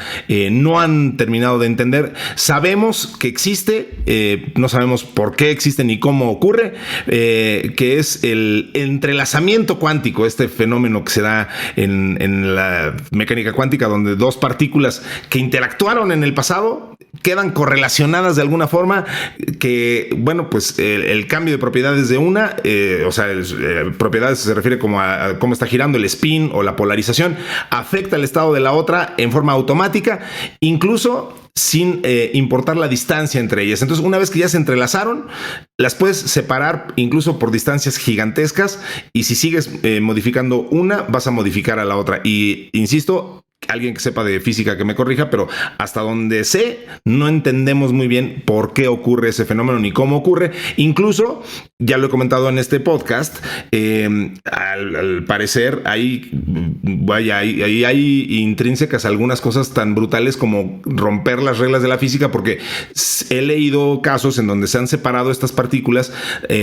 no han terminado de entender. Sabemos que existe, no sabemos por qué existe ni cómo ocurre, que es el entrelazamiento cuántico, este fenómeno que se da en la mecánica cuántica, donde dos partículas que interactuaron en el pasado quedan correlacionadas de alguna forma, que, bueno, pues el cambio de propiedades de una, propiedades se refiere como a cómo está girando el spin o la polarización, afecta el estado de la otra en forma automática. Incluso sin importar la distancia entre ellas. Entonces, una vez que ya se entrelazaron, las puedes separar incluso por distancias gigantescas, y si sigues modificando una, vas a modificar a la otra. Y insisto, alguien que sepa de física que me corrija, pero hasta donde sé, no entendemos muy bien por qué ocurre ese fenómeno ni cómo ocurre. Incluso, ya lo he comentado en este podcast, al parecer hay intrínsecas algunas cosas tan brutales como romper las reglas de la física, porque he leído casos en donde se han separado estas partículas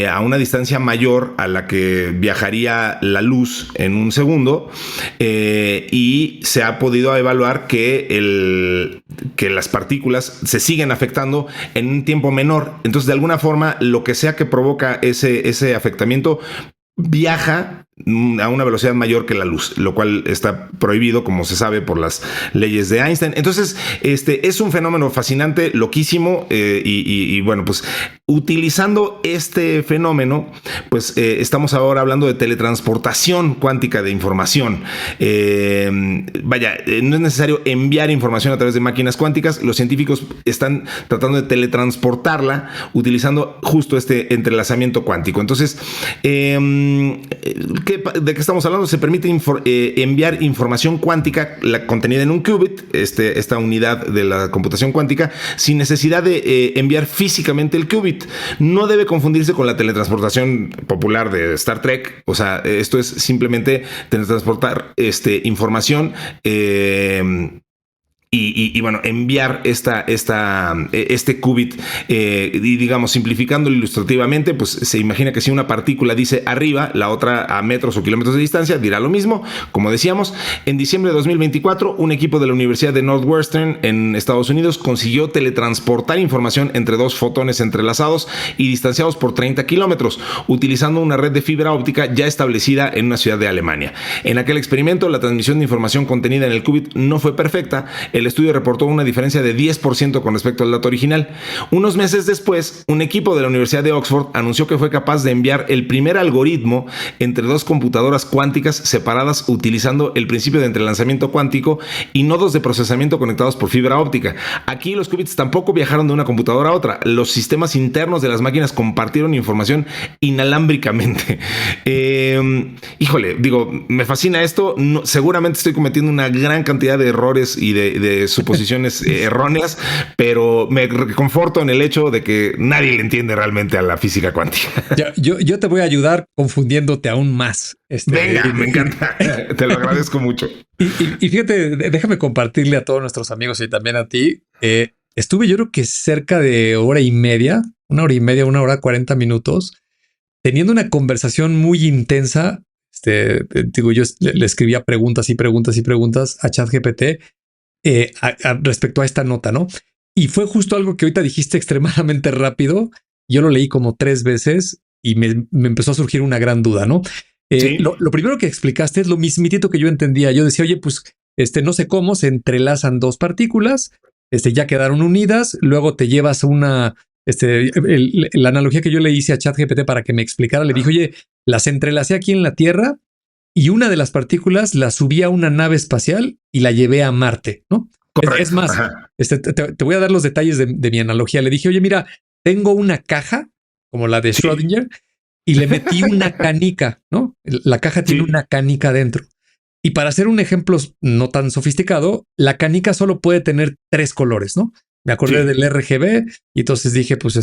a una distancia mayor a la que viajaría la luz en un segundo, y se ha podido evaluar que las partículas se siguen afectando en un tiempo menor. Entonces, de alguna forma, lo que sea que provoca ese afectamiento viaja a una velocidad mayor que la luz, lo cual está prohibido, como se sabe, por las leyes de Einstein. Entonces, es un fenómeno fascinante, loquísimo, y bueno, pues utilizando este fenómeno, pues estamos ahora hablando de teletransportación cuántica de información. No es necesario enviar información a través de máquinas cuánticas. Los científicos están tratando de teletransportarla utilizando justo este entrelazamiento cuántico. Entonces, ¿de qué estamos hablando? Se permite enviar información cuántica contenida en un qubit, esta unidad de la computación cuántica, sin necesidad de enviar físicamente el qubit. No debe confundirse con la teletransportación popular de Star Trek. O sea, esto es simplemente teletransportar información y bueno, enviar este qubit, y digamos, simplificándolo ilustrativamente, pues se imagina que si una partícula dice arriba, la otra a metros o kilómetros de distancia dirá lo mismo. Como decíamos, en diciembre de 2024, un equipo de la Universidad de Northwestern en Estados Unidos consiguió teletransportar información entre dos fotones entrelazados y distanciados por 30 kilómetros, utilizando una red de fibra óptica ya establecida en una ciudad de Alemania. En aquel experimento, la transmisión de información contenida en el qubit no fue perfecta. El estudio reportó una diferencia de 10% con respecto al dato original. Unos meses después, un equipo de la Universidad de Oxford anunció que fue capaz de enviar el primer algoritmo entre dos computadoras cuánticas separadas utilizando el principio de entrelazamiento cuántico y nodos de procesamiento conectados por fibra óptica. Aquí los qubits tampoco viajaron de una computadora a otra. Los sistemas internos de las máquinas compartieron información inalámbricamente. Híjole, digo, me fascina esto. No, seguramente estoy cometiendo una gran cantidad de errores y de suposiciones erróneas, pero me reconforto en el hecho de que nadie le entiende realmente a la física cuántica. Yo te voy a ayudar confundiéndote aún más. Venga, me encanta. Te lo agradezco mucho. Y fíjate, déjame compartirle a todos nuestros amigos y también a ti. Estuve yo creo que cerca de una hora 40 minutos, teniendo una conversación muy intensa. Yo le escribía preguntas a ChatGPT respecto a esta nota, ¿no? Y fue justo algo que ahorita dijiste extremadamente rápido. Yo lo leí como 3 veces y me empezó a surgir una gran duda, ¿no? Sí. Lo primero que explicaste es lo mismitito que yo entendía. Yo decía, oye, pues no sé cómo se entrelazan dos partículas, ya quedaron unidas, luego te llevas una... la analogía que yo le hice a ChatGPT para que me explicara, le dije, oye, las entrelacé aquí en la Tierra y una de las partículas la subí a una nave espacial y la llevé a Marte, ¿no? Es más, te voy a dar los detalles de mi analogía. Le dije, oye, mira, tengo una caja como la de Schrödinger y le metí una canica, ¿no? La caja tiene una canica dentro. Y para hacer un ejemplo no tan sofisticado, la canica solo puede tener 3 colores, ¿no? Me acordé del RGB y entonces dije, pues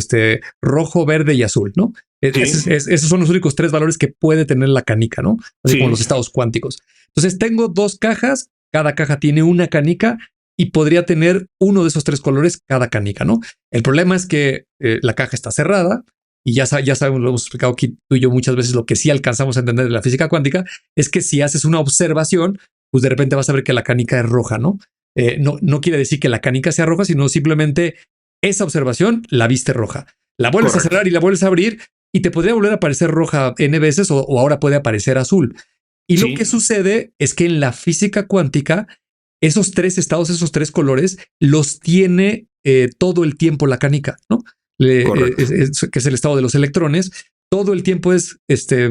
rojo, verde y azul, ¿no? Esos son los únicos 3 valores que puede tener la canica, ¿no? Así como los estados cuánticos. Entonces tengo 2 cajas, cada caja tiene una canica y podría tener uno de esos 3 colores cada canica, ¿no? El problema es que la caja está cerrada y ya sabemos, lo hemos explicado aquí tú y yo muchas veces, lo que sí alcanzamos a entender de la física cuántica es que si haces una observación, pues de repente vas a ver que la canica es roja, ¿no? No quiere decir que la canica sea roja, sino simplemente esa observación la viste roja. La vuelves a cerrar y la vuelves a abrir y te podría volver a aparecer roja N veces o ahora puede aparecer azul. Y lo que sucede es que en la física cuántica, esos 3 estados, esos 3 colores, los tiene todo el tiempo la canica, ¿no? Que es el estado de los electrones. Todo el tiempo es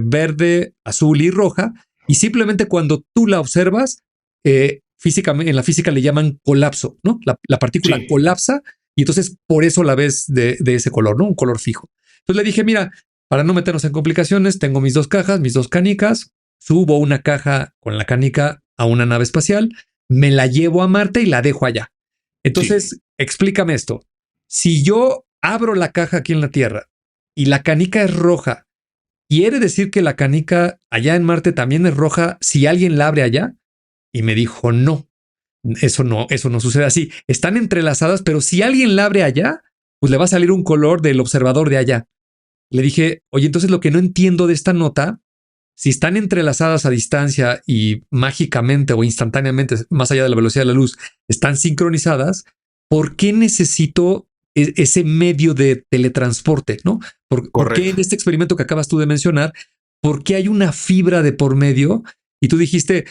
verde, azul y roja. Y simplemente cuando tú la observas, físicamente, en la física le llaman colapso, ¿no? La partícula colapsa y entonces por eso la ves de ese color, ¿no? Un color fijo. Entonces le dije, mira, para no meternos en complicaciones, tengo mis 2 cajas, mis 2 canicas, subo una caja con la canica a una nave espacial, me la llevo a Marte y la dejo allá. Entonces, explícame esto. Si yo abro la caja aquí en la Tierra y la canica es roja, ¿quiere decir que la canica allá en Marte también es roja si alguien la abre allá? Y me dijo, no, eso no sucede así. Están entrelazadas, pero si alguien la abre allá, pues le va a salir un color del observador de allá. Le dije, oye, entonces lo que no entiendo de esta nota, si están entrelazadas a distancia y mágicamente o instantáneamente, más allá de la velocidad de la luz, están sincronizadas, ¿por qué necesito ese medio de teletransporte? ¿No? ¿Por qué en este experimento que acabas tú de mencionar, por qué hay una fibra de por medio? Y tú dijiste,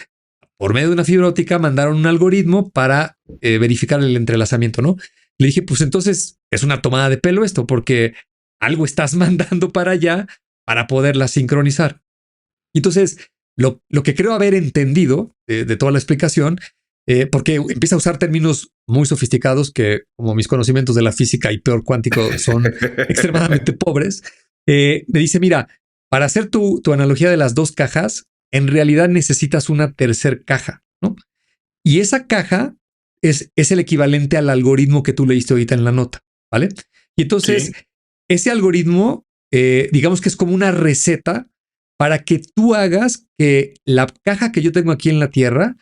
por medio de una fibra óptica mandaron un algoritmo para verificar el entrelazamiento, ¿no? Le dije, pues entonces es una tomada de pelo esto, porque algo estás mandando para allá para poderla sincronizar. Entonces, lo que creo haber entendido de toda la explicación, porque empieza a usar términos muy sofisticados que, como mis conocimientos de la física y peor cuántico son extremadamente pobres, me dice, mira, para hacer tu analogía de las 2 cajas, en realidad necesitas una tercer caja, ¿no? Y esa caja es el equivalente al algoritmo que tú leíste ahorita en la nota, ¿vale? Y entonces, ese algoritmo, digamos que es como una receta para que tú hagas que la caja que yo tengo aquí en la Tierra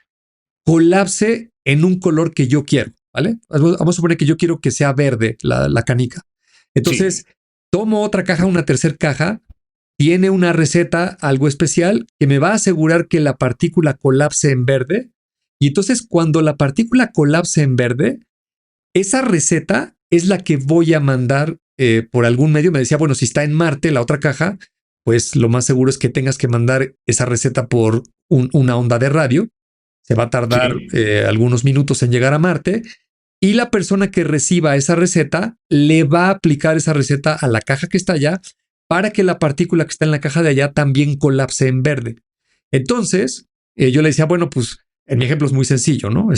colapse en un color que yo quiero, ¿vale? Vamos a suponer que yo quiero que sea verde la canica. Entonces, tomo otra caja, una tercer caja, tiene una receta, algo especial, que me va a asegurar que la partícula colapse en verde. Y entonces, cuando la partícula colapse en verde, esa receta es la que voy a mandar por algún medio. Me decía, bueno, si está en Marte, la otra caja, pues lo más seguro es que tengas que mandar esa receta por una onda de radio. Se va a tardar algunos minutos en llegar a Marte y la persona que reciba esa receta le va a aplicar esa receta a la caja que está allá para que la partícula que está en la caja de allá también colapse en verde. Entonces, yo le decía, bueno, pues en mi ejemplo es muy sencillo, ¿no?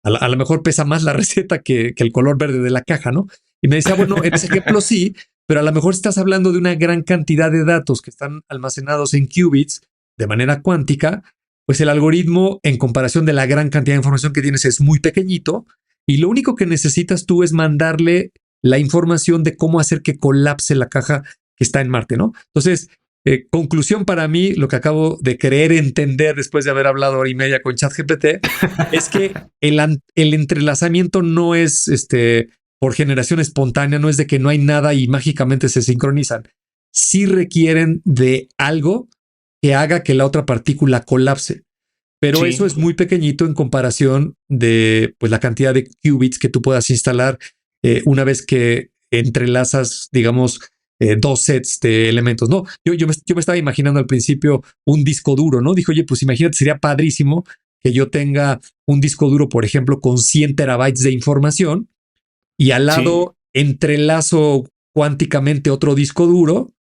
A lo mejor pesa más la receta que el color verde de la caja, ¿no? Y me decía, bueno, en ese ejemplo sí, pero a lo mejor estás hablando de una gran cantidad de datos que están almacenados en qubits de manera cuántica, pues el algoritmo en comparación de la gran cantidad de información que tienes es muy pequeñito y lo único que necesitas tú es mandarle la información de cómo hacer que colapse la caja que está en Marte, ¿no? Entonces, conclusión para mí, lo que acabo de creer entender después de haber hablado hora y media con ChatGPT es que el entrelazamiento no es por generación espontánea, no es de que no hay nada y mágicamente se sincronizan. Sí requieren de algo que haga que la otra partícula colapse. Pero eso es muy pequeñito en comparación de pues, la cantidad de qubits que tú puedas instalar una vez que entrelazas, digamos, 2 sets de elementos. No, yo me estaba imaginando al principio un disco duro, ¿no? Dijo, oye, pues imagínate, sería padrísimo que yo tenga un disco duro, por ejemplo, con 100 terabytes de información y al lado entrelazo cuánticamente otro disco duro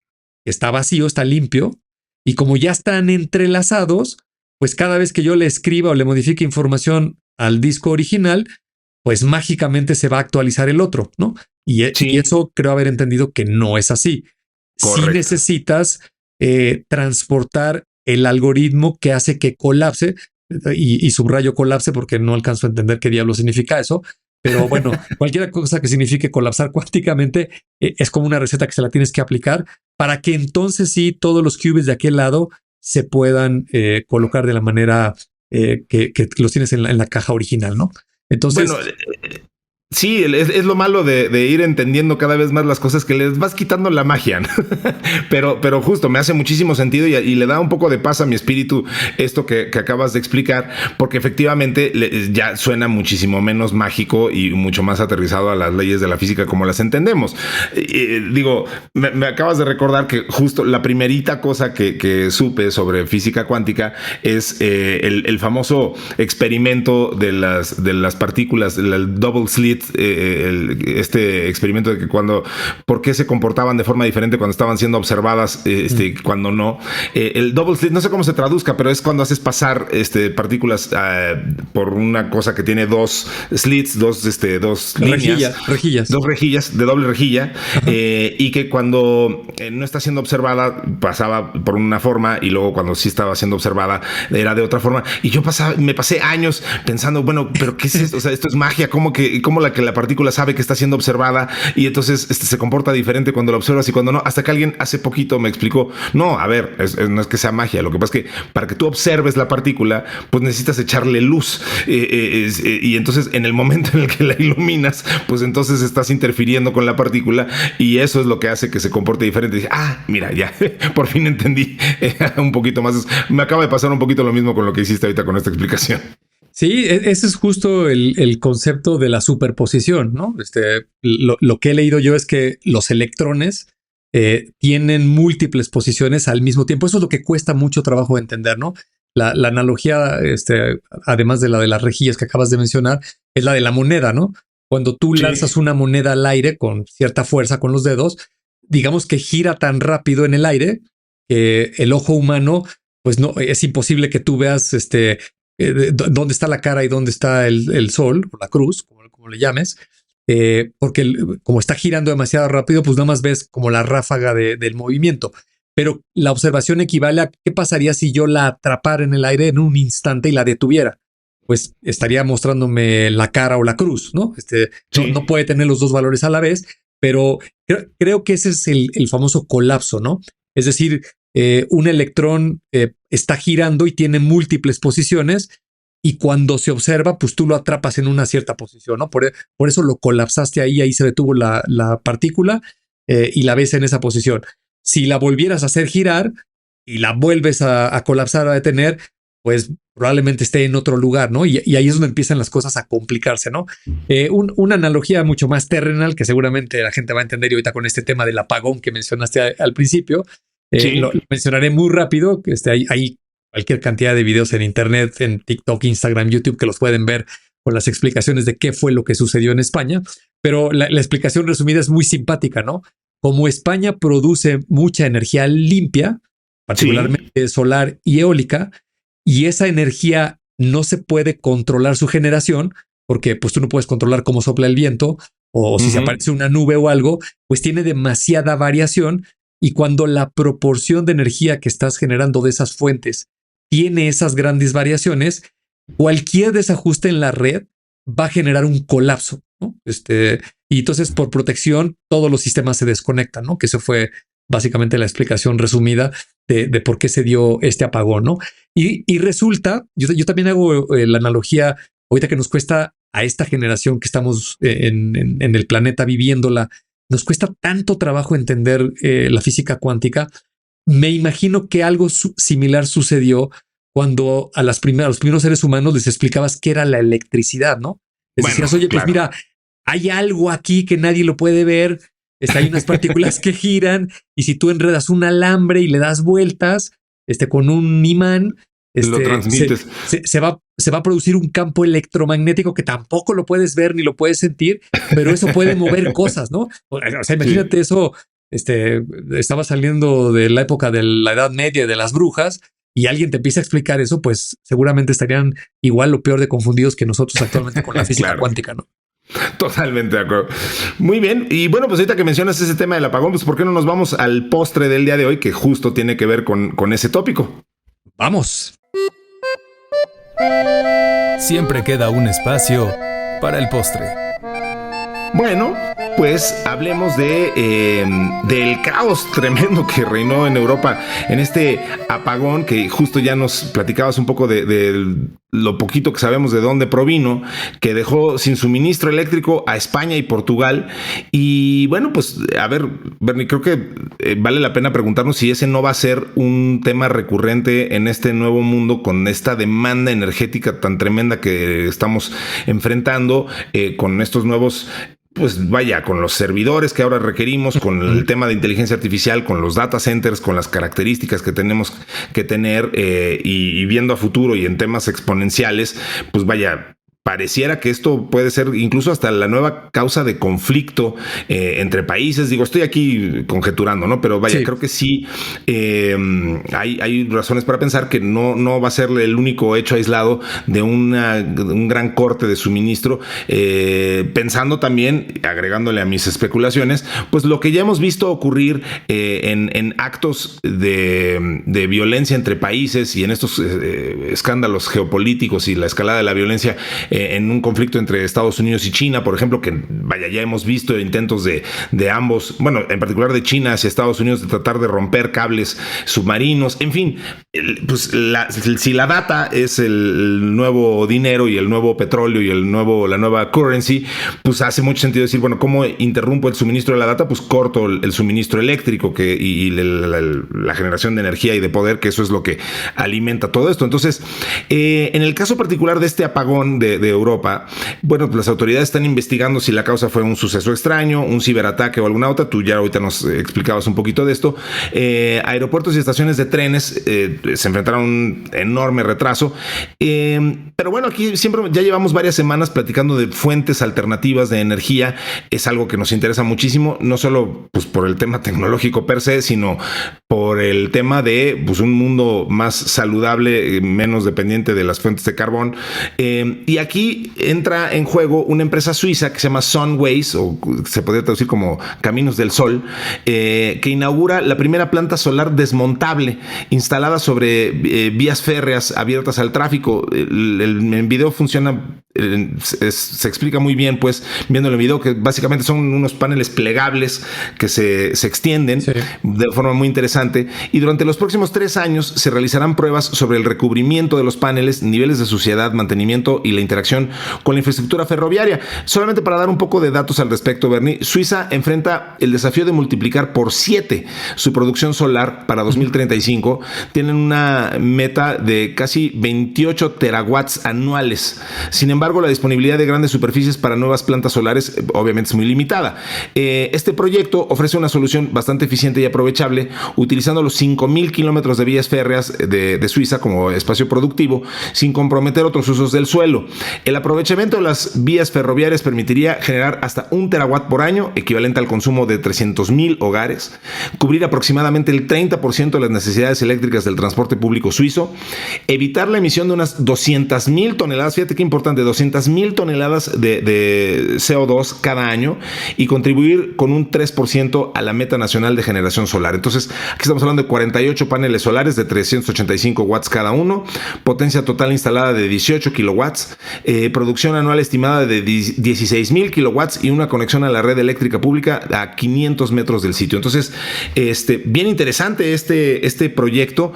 que está vacío, está limpio. Y como ya están entrelazados, pues cada vez que yo le escriba o le modifique información al disco original, pues mágicamente se va a actualizar el otro, ¿no? Y eso creo haber entendido que no es así. Sí necesitas transportar el algoritmo que hace que colapse, y subrayo colapse porque no alcanzo a entender qué diablo significa eso. Pero bueno, cualquier cosa que signifique colapsar cuánticamente es como una receta que se la tienes que aplicar para que entonces sí todos los qubits de aquel lado se puedan colocar de la manera que los tienes en la caja original, ¿no? Entonces... Bueno, sí, es lo malo de ir entendiendo cada vez más las cosas que les vas quitando la magia, ¿no? pero justo me hace muchísimo sentido y le da un poco de paz a mi espíritu esto que acabas de explicar, porque efectivamente ya suena muchísimo menos mágico y mucho más aterrizado a las leyes de la física como las entendemos. Digo, me acabas de recordar que justo la primerita cosa que supe sobre física cuántica es el famoso experimento de las partículas, el double slit slit, este experimento de que por qué se comportaban de forma diferente cuando estaban siendo observadas, cuando no. El double slit, no sé cómo se traduzca, pero es cuando haces pasar partículas por una cosa que tiene dos slits, dos líneas. Rejillas. Dos rejillas de doble rejilla, y que cuando no está siendo observada pasaba por una forma y luego cuando sí estaba siendo observada era de otra forma. Y yo me pasé años pensando, bueno, pero ¿qué es esto? O sea, esto es magia. ¿Cómo que la partícula sabe que está siendo observada y entonces se comporta diferente cuando la observas y cuando no? Hasta que alguien hace poquito me explicó, no, a ver, no es que sea magia. Lo que pasa es que para que tú observes la partícula, pues necesitas echarle luz. Y entonces en el momento en el que la iluminas, pues entonces estás interfiriendo con la partícula y eso es lo que hace que se comporte diferente. Y dije, mira, ya, por fin entendí un poquito más. Me acaba de pasar un poquito lo mismo con lo que hiciste ahorita con esta explicación. Sí, ese es justo el concepto de la superposición, ¿no? Lo que he leído yo es que los electrones tienen múltiples posiciones al mismo tiempo. Eso es lo que cuesta mucho trabajo de entender, ¿no? La analogía, además de la de las rejillas que acabas de mencionar, es la de la moneda, ¿no? Cuando tú lanzas una moneda al aire con cierta fuerza con los dedos, digamos que gira tan rápido en el aire que el ojo humano, pues no, es imposible que tú veas dónde está la cara y dónde está el sol, o la cruz, como le llames, porque como está girando demasiado rápido, pues nada más ves como la ráfaga del movimiento. Pero la observación equivale a qué pasaría si yo la atrapara en el aire en un instante y la detuviera. Pues estaría mostrándome la cara o la cruz, ¿no? No puede tener los dos valores a la vez, pero creo que ese es el famoso colapso, ¿no? Es decir, un electrón está girando y tiene múltiples posiciones y cuando se observa, pues tú lo atrapas en una cierta posición, ¿no? Por eso lo colapsaste ahí se detuvo la partícula y la ves en esa posición. Si la volvieras a hacer girar y la vuelves a colapsar, a detener, pues probablemente esté en otro lugar, ¿no? Y ahí es donde empiezan las cosas a complicarse, ¿no? Una analogía mucho más terrenal que seguramente la gente va a entender y ahorita con este tema del apagón que mencionaste al principio, lo mencionaré muy rápido. Hay cualquier cantidad de videos en internet, en TikTok, Instagram, YouTube, que los pueden ver con las explicaciones de qué fue lo que sucedió en España. Pero la explicación resumida es muy simpática, ¿no? Como España produce mucha energía limpia, particularmente solar y eólica, y esa energía no se puede controlar su generación, porque pues tú no puedes controlar cómo sopla el viento, o si se aparece una nube o algo, pues tiene demasiada variación, y cuando la proporción de energía que estás generando de esas fuentes tiene esas grandes variaciones, cualquier desajuste en la red va a generar un colapso, ¿no? Y entonces por protección todos los sistemas se desconectan, ¿no? Que eso fue básicamente la explicación resumida de por qué se dio este apagón, ¿no? Y resulta, yo también hago la analogía, ahorita que nos cuesta a esta generación que estamos en el planeta viviéndola, nos cuesta tanto trabajo entender la física cuántica. Me imagino que algo similar sucedió cuando a los primeros seres humanos les explicabas qué era la electricidad, ¿no? Les decías, oye, pues mira, hay algo aquí que nadie lo puede ver. Hay unas partículas que giran y si tú enredas un alambre y le das vueltas con un imán, lo transmites. Se va a producir un campo electromagnético que tampoco lo puedes ver ni lo puedes sentir, pero eso puede mover cosas, ¿no? O sea, imagínate eso. Estaba saliendo de la época de la Edad Media de las brujas y alguien te empieza a explicar eso, pues seguramente estarían igual o peor de confundidos que nosotros actualmente con la física cuántica, ¿no? Totalmente de acuerdo. Muy bien. Y bueno, pues ahorita que mencionas ese tema del apagón, pues ¿por qué no nos vamos al postre del día de hoy que justo tiene que ver con ese tópico? Vamos. Siempre queda un espacio para el postre. Bueno, pues hablemos del caos tremendo que reinó en Europa en este apagón que justo ya nos platicabas un poco de lo poquito que sabemos de dónde provino, que dejó sin suministro eléctrico a España y Portugal. Y bueno, pues a ver, Bernie, creo que vale la pena preguntarnos si ese no va a ser un tema recurrente en este nuevo mundo con esta demanda energética tan tremenda que estamos enfrentando con estos nuevos... Pues vaya, con los servidores que ahora requerimos, con el tema de inteligencia artificial, con los data centers, con las características que tenemos que tener y viendo a futuro y en temas exponenciales, pues vaya, pareciera que esto puede ser incluso hasta la nueva causa de conflicto entre países. Digo, estoy aquí conjeturando, ¿no? Pero vaya, creo que sí hay razones para pensar que no va a ser el único hecho aislado de un gran corte de suministro, pensando también, agregándole a mis especulaciones, pues lo que ya hemos visto ocurrir en actos de violencia entre países y en estos escándalos geopolíticos y la escalada de la violencia en un conflicto entre Estados Unidos y China, por ejemplo, que vaya, ya hemos visto intentos de ambos, bueno, en particular de China hacia Estados Unidos, de tratar de romper cables submarinos, en fin, pues si la data es el nuevo dinero y el nuevo petróleo y la nueva currency, pues hace mucho sentido decir, bueno, ¿cómo interrumpo el suministro de la data? Pues corto el suministro eléctrico y la generación de energía y de poder, que eso es lo que alimenta todo esto. Entonces, en el caso particular de este apagón de Europa, bueno, pues las autoridades están investigando si la causa fue un suceso extraño, un ciberataque o alguna otra. Tú ya ahorita nos explicabas un poquito de esto. Aeropuertos y estaciones de trenes se enfrentaron a un enorme retraso. Pero bueno, aquí siempre ya llevamos varias semanas platicando de fuentes alternativas de energía. Es algo que nos interesa muchísimo, no solo pues por el tema tecnológico per se, sino por el tema de pues un mundo más saludable, menos dependiente de las fuentes de carbón. Y aquí entra en juego una empresa suiza que se llama Sunways, o se podría traducir como Caminos del Sol, que inaugura la primera planta solar desmontable instalada sobre vías férreas abiertas al tráfico. El video funciona, se explica muy bien, pues, viendo el video, que básicamente son unos paneles plegables que se extienden de forma muy interesante, y durante los próximos 3 años se realizarán pruebas sobre el recubrimiento de los paneles, niveles de suciedad, mantenimiento y la interacción con la infraestructura ferroviaria. Solamente para dar un poco de datos al respecto, Bernie, Suiza enfrenta el desafío de multiplicar por 7 su producción solar para 2035. Tienen una meta de casi 28 terawatts anuales. Sin embargo, la disponibilidad de grandes superficies para nuevas plantas solares obviamente es muy limitada. Este proyecto ofrece una solución bastante eficiente y aprovechable, utilizando los 5,000 kilómetros de vías férreas de Suiza como espacio productivo, sin comprometer otros usos del suelo. El aprovechamiento de las vías ferroviarias permitiría generar hasta 1 terawatt por año, equivalente al consumo de 300,000 hogares, cubrir aproximadamente el 30% de las necesidades eléctricas del transporte público suizo, evitar la emisión de unas 200,000 toneladas, fíjate qué importante, 200,000 toneladas de CO2 cada año, y contribuir con un 3% a la meta nacional de generación solar. Entonces, aquí estamos hablando de 48 paneles solares de 385 watts cada uno, potencia total instalada de 18 kilowatts, producción anual estimada de 16,000 kilowatts y una conexión a la red eléctrica pública a 500 metros del sitio. Entonces, bien interesante este proyecto.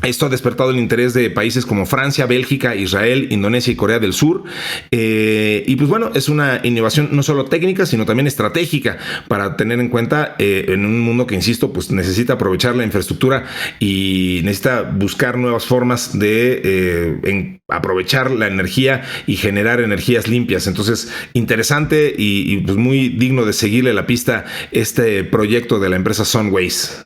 Esto ha despertado el interés de países como Francia, Bélgica, Israel, Indonesia y Corea del Sur. Y pues bueno, es una innovación no solo técnica, sino también estratégica para tener en cuenta en un mundo que, insisto, pues necesita aprovechar la infraestructura y necesita buscar nuevas formas de aprovechar la energía y generar energías limpias. Entonces, interesante y pues muy digno de seguirle la pista este proyecto de la empresa Sunways.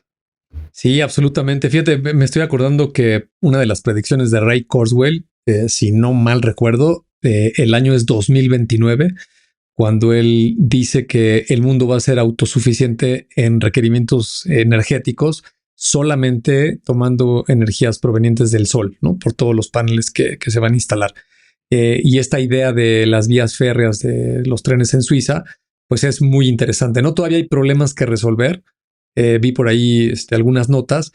Sí, absolutamente. Fíjate, me estoy acordando que una de las predicciones de Ray Kurzweil, si no mal recuerdo, el año es 2029, cuando él dice que el mundo va a ser autosuficiente en requerimientos energéticos solamente tomando energías provenientes del sol, ¿no? Por todos los paneles que se van a instalar. Y esta idea de las vías férreas de los trenes en Suiza, pues es muy interesante, ¿no? Todavía hay problemas que resolver. Vi por ahí algunas notas.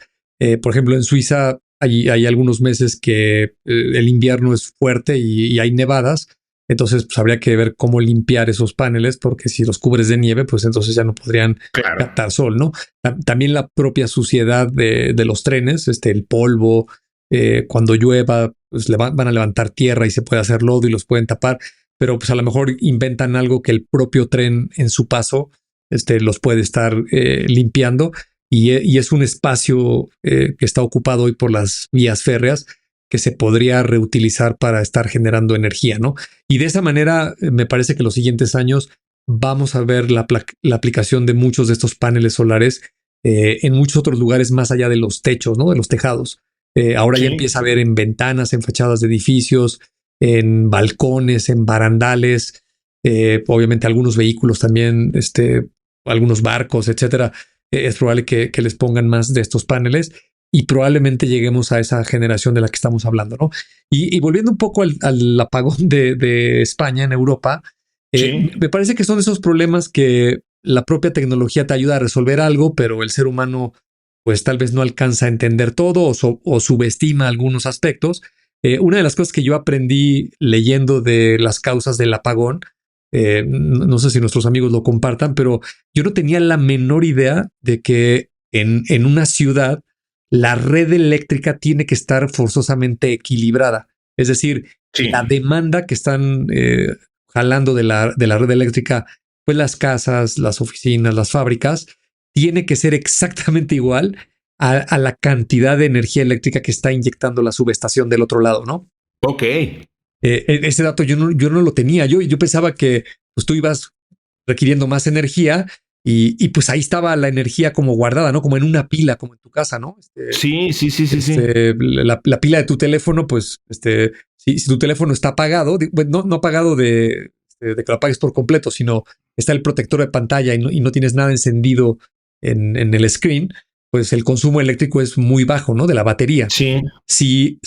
Por ejemplo, en Suiza hay algunos meses que el invierno es fuerte y hay nevadas. Entonces, pues habría que ver cómo limpiar esos paneles, porque si los cubres de nieve, pues entonces ya no podrían captar sol, ¿no? También la propia suciedad de los trenes, el polvo, cuando llueva, pues van a levantar tierra y se puede hacer lodo y los pueden tapar. Pero pues a lo mejor inventan algo que el propio tren en su paso los puede estar limpiando, y es un espacio que está ocupado hoy por las vías férreas que se podría reutilizar para estar generando energía, ¿no? Y de esa manera me parece que los siguientes años vamos a ver la aplicación de muchos de estos paneles solares en muchos otros lugares más allá de los techos, ¿no? De los tejados. Ahora ya empieza a ver en ventanas, en fachadas de edificios, en balcones, en barandales, obviamente algunos vehículos también, algunos barcos, etcétera. Es probable que les pongan más de estos paneles y probablemente lleguemos a esa generación de la que estamos hablando, ¿no? Y volviendo un poco al apagón de España en Europa, Sí. me parece que son esos problemas que la propia tecnología te ayuda a resolver algo, pero el ser humano pues tal vez no alcanza a entender todo o subestima algunos aspectos. Una de las cosas que yo aprendí leyendo de las causas del apagón, no sé si nuestros amigos lo compartan, pero yo no tenía la menor idea de que en una ciudad la red eléctrica tiene que estar forzosamente equilibrada. Es decir, Sí. la demanda que están jalando de la red eléctrica, pues las casas, las oficinas, las fábricas, tiene que ser exactamente igual a la cantidad de energía eléctrica que está inyectando la subestación del otro lado, ¿no? Ok. Ese dato yo no lo tenía. Yo pensaba que pues, tú ibas requiriendo más energía y pues ahí estaba la energía como guardada, ¿no? Como en una pila, como en tu casa, ¿no? Sí. La pila de tu teléfono, pues, si tu teléfono está apagado, no apagado de que lo apagues por completo, sino está el protector de pantalla y no tienes nada encendido en el screen, pues el consumo eléctrico es muy bajo, ¿no? De la batería. Sí. Si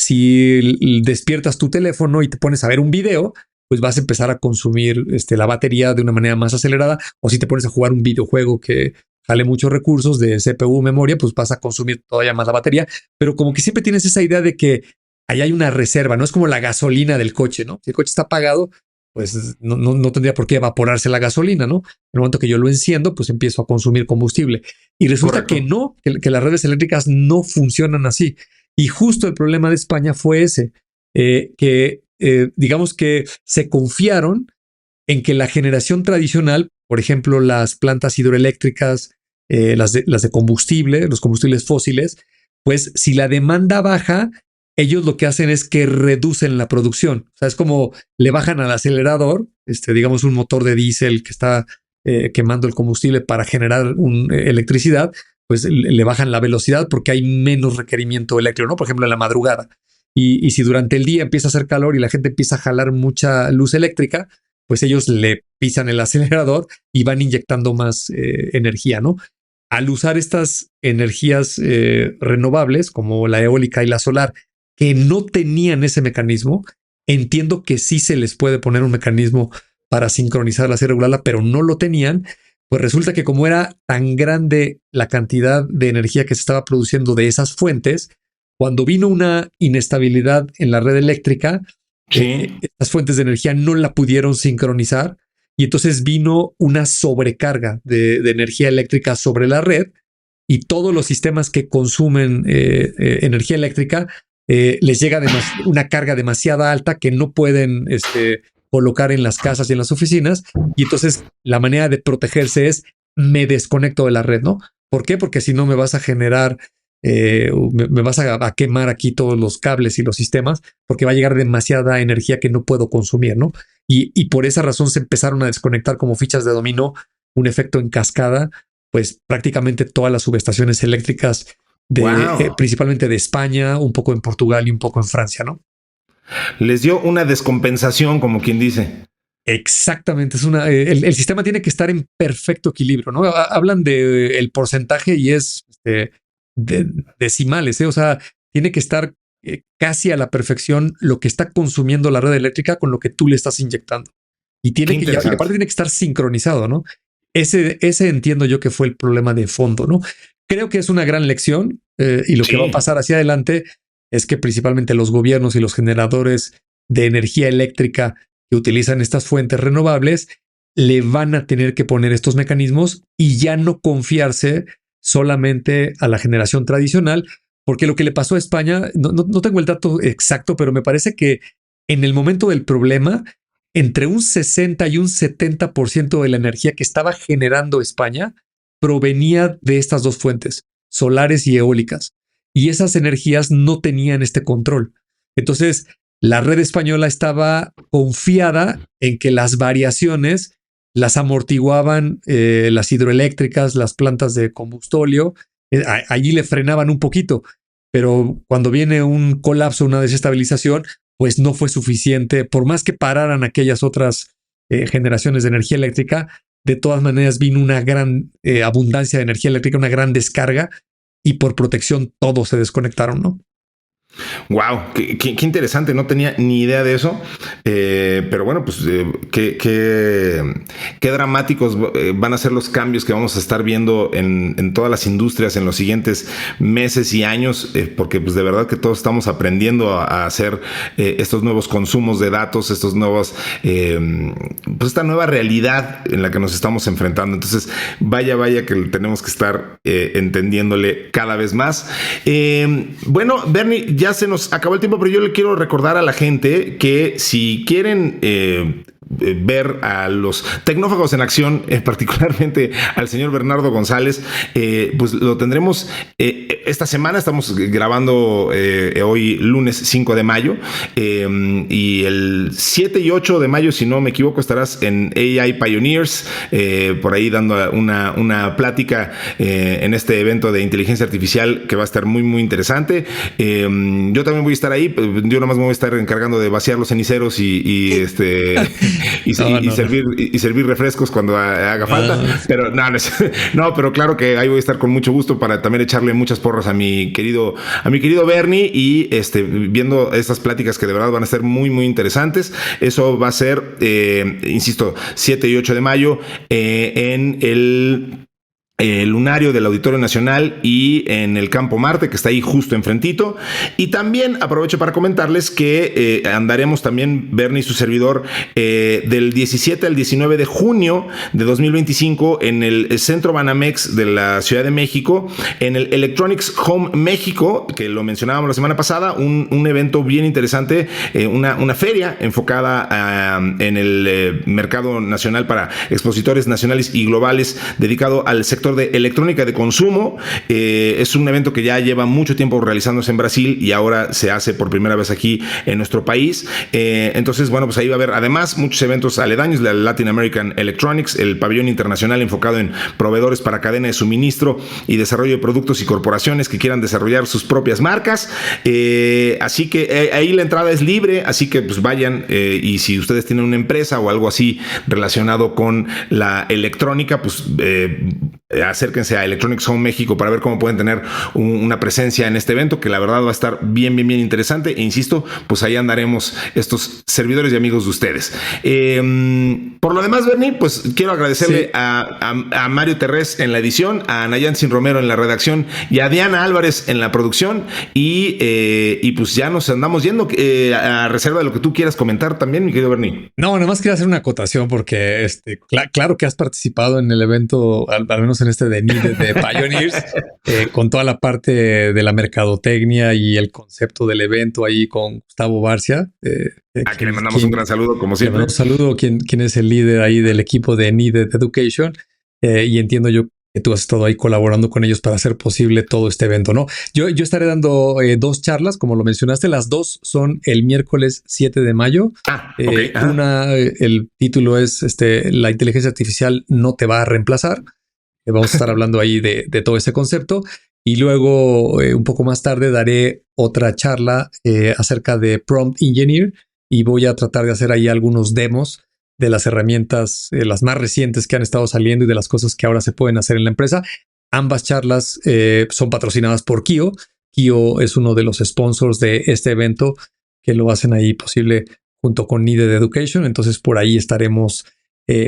despiertas tu teléfono y te pones a ver un video, pues vas a empezar a consumir la batería de una manera más acelerada. O si te pones a jugar un videojuego que jale muchos recursos de CPU, memoria, pues vas a consumir todavía más la batería. Pero como que siempre tienes esa idea de que ahí hay una reserva, no es como la gasolina del coche, ¿no? Si el coche está apagado, pues no tendría por qué evaporarse la gasolina, ¿no? En el momento que yo lo enciendo, pues empiezo a consumir combustible. Y resulta Correcto. que no, que las redes eléctricas no funcionan así. Y justo el problema de España fue ese, digamos que se confiaron en que la generación tradicional, por ejemplo, las plantas hidroeléctricas, las de combustible, los combustibles fósiles, pues si la demanda baja, ellos lo que hacen es que reducen la producción. O sea, es como le bajan al acelerador, digamos un motor de diésel que está quemando el combustible para generar electricidad, pues le bajan la velocidad porque hay menos requerimiento eléctrico, ¿no? Por ejemplo, en la madrugada. Y si durante el día empieza a hacer calor y la gente empieza a jalar mucha luz eléctrica, pues ellos le pisan el acelerador y van inyectando más energía, ¿no? Al usar estas energías renovables, como la eólica y la solar, que no tenían ese mecanismo, entiendo que sí se les puede poner un mecanismo para sincronizarla y regularla, pero no lo tenían. Pues resulta que como era tan grande la cantidad de energía que se estaba produciendo de esas fuentes, cuando vino una inestabilidad en la red eléctrica, estas fuentes de energía no la pudieron sincronizar y entonces vino una sobrecarga de energía eléctrica sobre la red y todos los sistemas que consumen energía eléctrica les llega una carga demasiada alta que no pueden colocar en las casas y en las oficinas. Y entonces la manera de protegerse es me desconecto de la red, ¿no? ¿Por qué? Porque si no me vas a generar, me vas a quemar aquí todos los cables y los sistemas porque va a llegar demasiada energía que no puedo consumir, ¿no? Y por esa razón se empezaron a desconectar como fichas de dominó, un efecto en cascada, pues prácticamente todas las subestaciones eléctricas principalmente de España, un poco en Portugal y un poco en Francia, ¿no? Les dio una descompensación, como quien dice. Exactamente, el sistema tiene que estar en perfecto equilibrio, ¿no? Hablan de el porcentaje y es de decimales, o sea, tiene que estar casi a la perfección lo que está consumiendo la red eléctrica con lo que tú le estás inyectando. Y aparte tiene que estar sincronizado, ¿no? Ese entiendo yo que fue el problema de fondo, ¿no? Creo que es una gran lección y lo que va a pasar hacia adelante es que principalmente los gobiernos y los generadores de energía eléctrica que utilizan estas fuentes renovables le van a tener que poner estos mecanismos y ya no confiarse solamente a la generación tradicional, porque lo que le pasó a España, no tengo el dato exacto, pero me parece que en el momento del problema, entre un 60 y un 70% de la energía que estaba generando España provenía de estas dos fuentes, solares y eólicas. Y esas energías no tenían este control. Entonces, la red española estaba confiada en que las variaciones las amortiguaban las hidroeléctricas, las plantas de combustóleo. Allí le frenaban un poquito, pero cuando viene un colapso, una desestabilización, pues no fue suficiente. Por más que pararan aquellas otras generaciones de energía eléctrica, de todas maneras vino una gran abundancia de energía eléctrica, una gran descarga, y por protección todos se desconectaron, ¿no? Wow, qué interesante, no tenía ni idea de eso, pero bueno, pues qué dramáticos van a ser los cambios que vamos a estar viendo en todas las industrias en los siguientes meses y años, porque pues de verdad que todos estamos aprendiendo a hacer estos nuevos consumos de datos, estos nuevos, pues esta nueva realidad en la que nos estamos enfrentando. Entonces, vaya que tenemos que estar entendiéndole cada vez más. Bueno, Bernie, ya se nos acabó el tiempo, pero yo le quiero recordar a la gente que si quieren ver a los tecnófagos en acción, particularmente al señor Bernardo González, pues lo tendremos esta semana. Estamos grabando hoy lunes 5 de mayo y el 7 y 8 de mayo, si no me equivoco, estarás en AI Pioneers, por ahí dando una plática en este evento de inteligencia artificial que va a estar muy, muy interesante. Yo también voy a estar ahí. Yo nomás me voy a estar encargando de vaciar los ceniceros y servir refrescos cuando haga falta. Pero pero claro que ahí voy a estar con mucho gusto para también echarle muchas porras a mi querido Bernie y viendo estas pláticas que de verdad van a ser muy, muy interesantes. Eso va a ser, insisto, 7 y 8 de mayo en el lunario del Auditorio Nacional y en el Campo Marte, que está ahí justo enfrentito. Y también aprovecho para comentarles que andaremos también, Bernie y su servidor, del 17 al 19 de junio de 2025 en el Centro Banamex de la Ciudad de México, en el Electronics Home México, que lo mencionábamos la semana pasada, un evento bien interesante, una feria enfocada en el mercado nacional para expositores nacionales y globales, dedicado al sector de electrónica de consumo. Es un evento que ya lleva mucho tiempo realizándose en Brasil y ahora se hace por primera vez aquí en nuestro país. Entonces, bueno, pues ahí va a haber además muchos eventos aledaños, la Latin American Electronics, el pabellón internacional enfocado en proveedores para cadena de suministro y desarrollo de productos y corporaciones que quieran desarrollar sus propias marcas. Así que ahí la entrada es libre, así que pues vayan, y si ustedes tienen una empresa o algo así relacionado con la electrónica, pues acérquense a Electronics Home México para ver cómo pueden tener una presencia en este evento, que la verdad va a estar bien, bien, bien interesante. E insisto, pues ahí andaremos estos servidores y amigos de ustedes. Por lo demás, Bernie, pues quiero agradecerle a Mario Terrés en la edición, a Nayansin Romero en la redacción y a Diana Álvarez en la producción. Y pues ya nos andamos yendo, a reserva de lo que tú quieras comentar también, mi querido Bernie. No, nada más quería hacer una acotación porque claro que has participado en el evento, al menos en este de NIDE de Pioneers, con toda la parte de la mercadotecnia y el concepto del evento ahí con Gustavo Barcia. A quien le mandamos un gran saludo, como siempre. Un saludo, quien es el líder ahí del equipo de NIDE Education. Y entiendo yo que tú has estado ahí colaborando con ellos para hacer posible todo este evento, ¿no? Yo estaré dando 2 charlas, como lo mencionaste. Las 2 son el miércoles 7 de mayo. Okay. El título es La inteligencia artificial no te va a reemplazar. Vamos a estar hablando ahí de todo ese concepto. Y luego, un poco más tarde, daré otra charla acerca de Prompt Engineer y voy a tratar de hacer ahí algunos demos de las herramientas, las más recientes que han estado saliendo y de las cosas que ahora se pueden hacer en la empresa. Ambas charlas son patrocinadas por Kio. Kio es uno de los sponsors de este evento que lo hacen ahí posible junto con Needed Education. Entonces, por ahí estaremos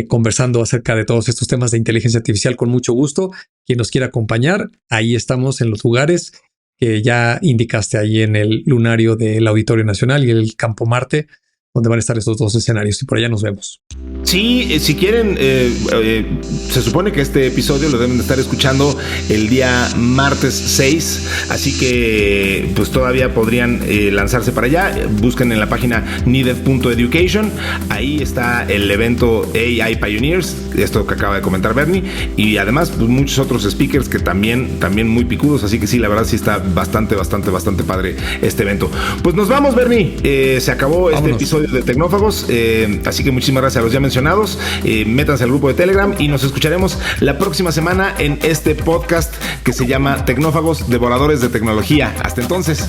conversando acerca de todos estos temas de inteligencia artificial con mucho gusto. Quien nos quiera acompañar, ahí estamos en los lugares que ya indicaste ahí en el lunario del Auditorio Nacional y el Campo Marte, donde van a estar estos 2 escenarios, y por allá nos vemos. Sí, si quieren, se supone que este episodio lo deben de estar escuchando el día martes 6, así que pues todavía podrían lanzarse para allá. Busquen en la página needed.education, ahí está el evento AI Pioneers, esto que acaba de comentar Bernie, y además pues muchos otros speakers que también muy picudos, así que sí, la verdad sí está bastante padre este evento. Pues nos vamos, Bernie, se acabó este episodio de Tecnófagos, así que muchísimas gracias a los ya mencionados. Métanse al grupo de Telegram y nos escucharemos la próxima semana en este podcast que se llama Tecnófagos, Devoradores de Tecnología. Hasta entonces.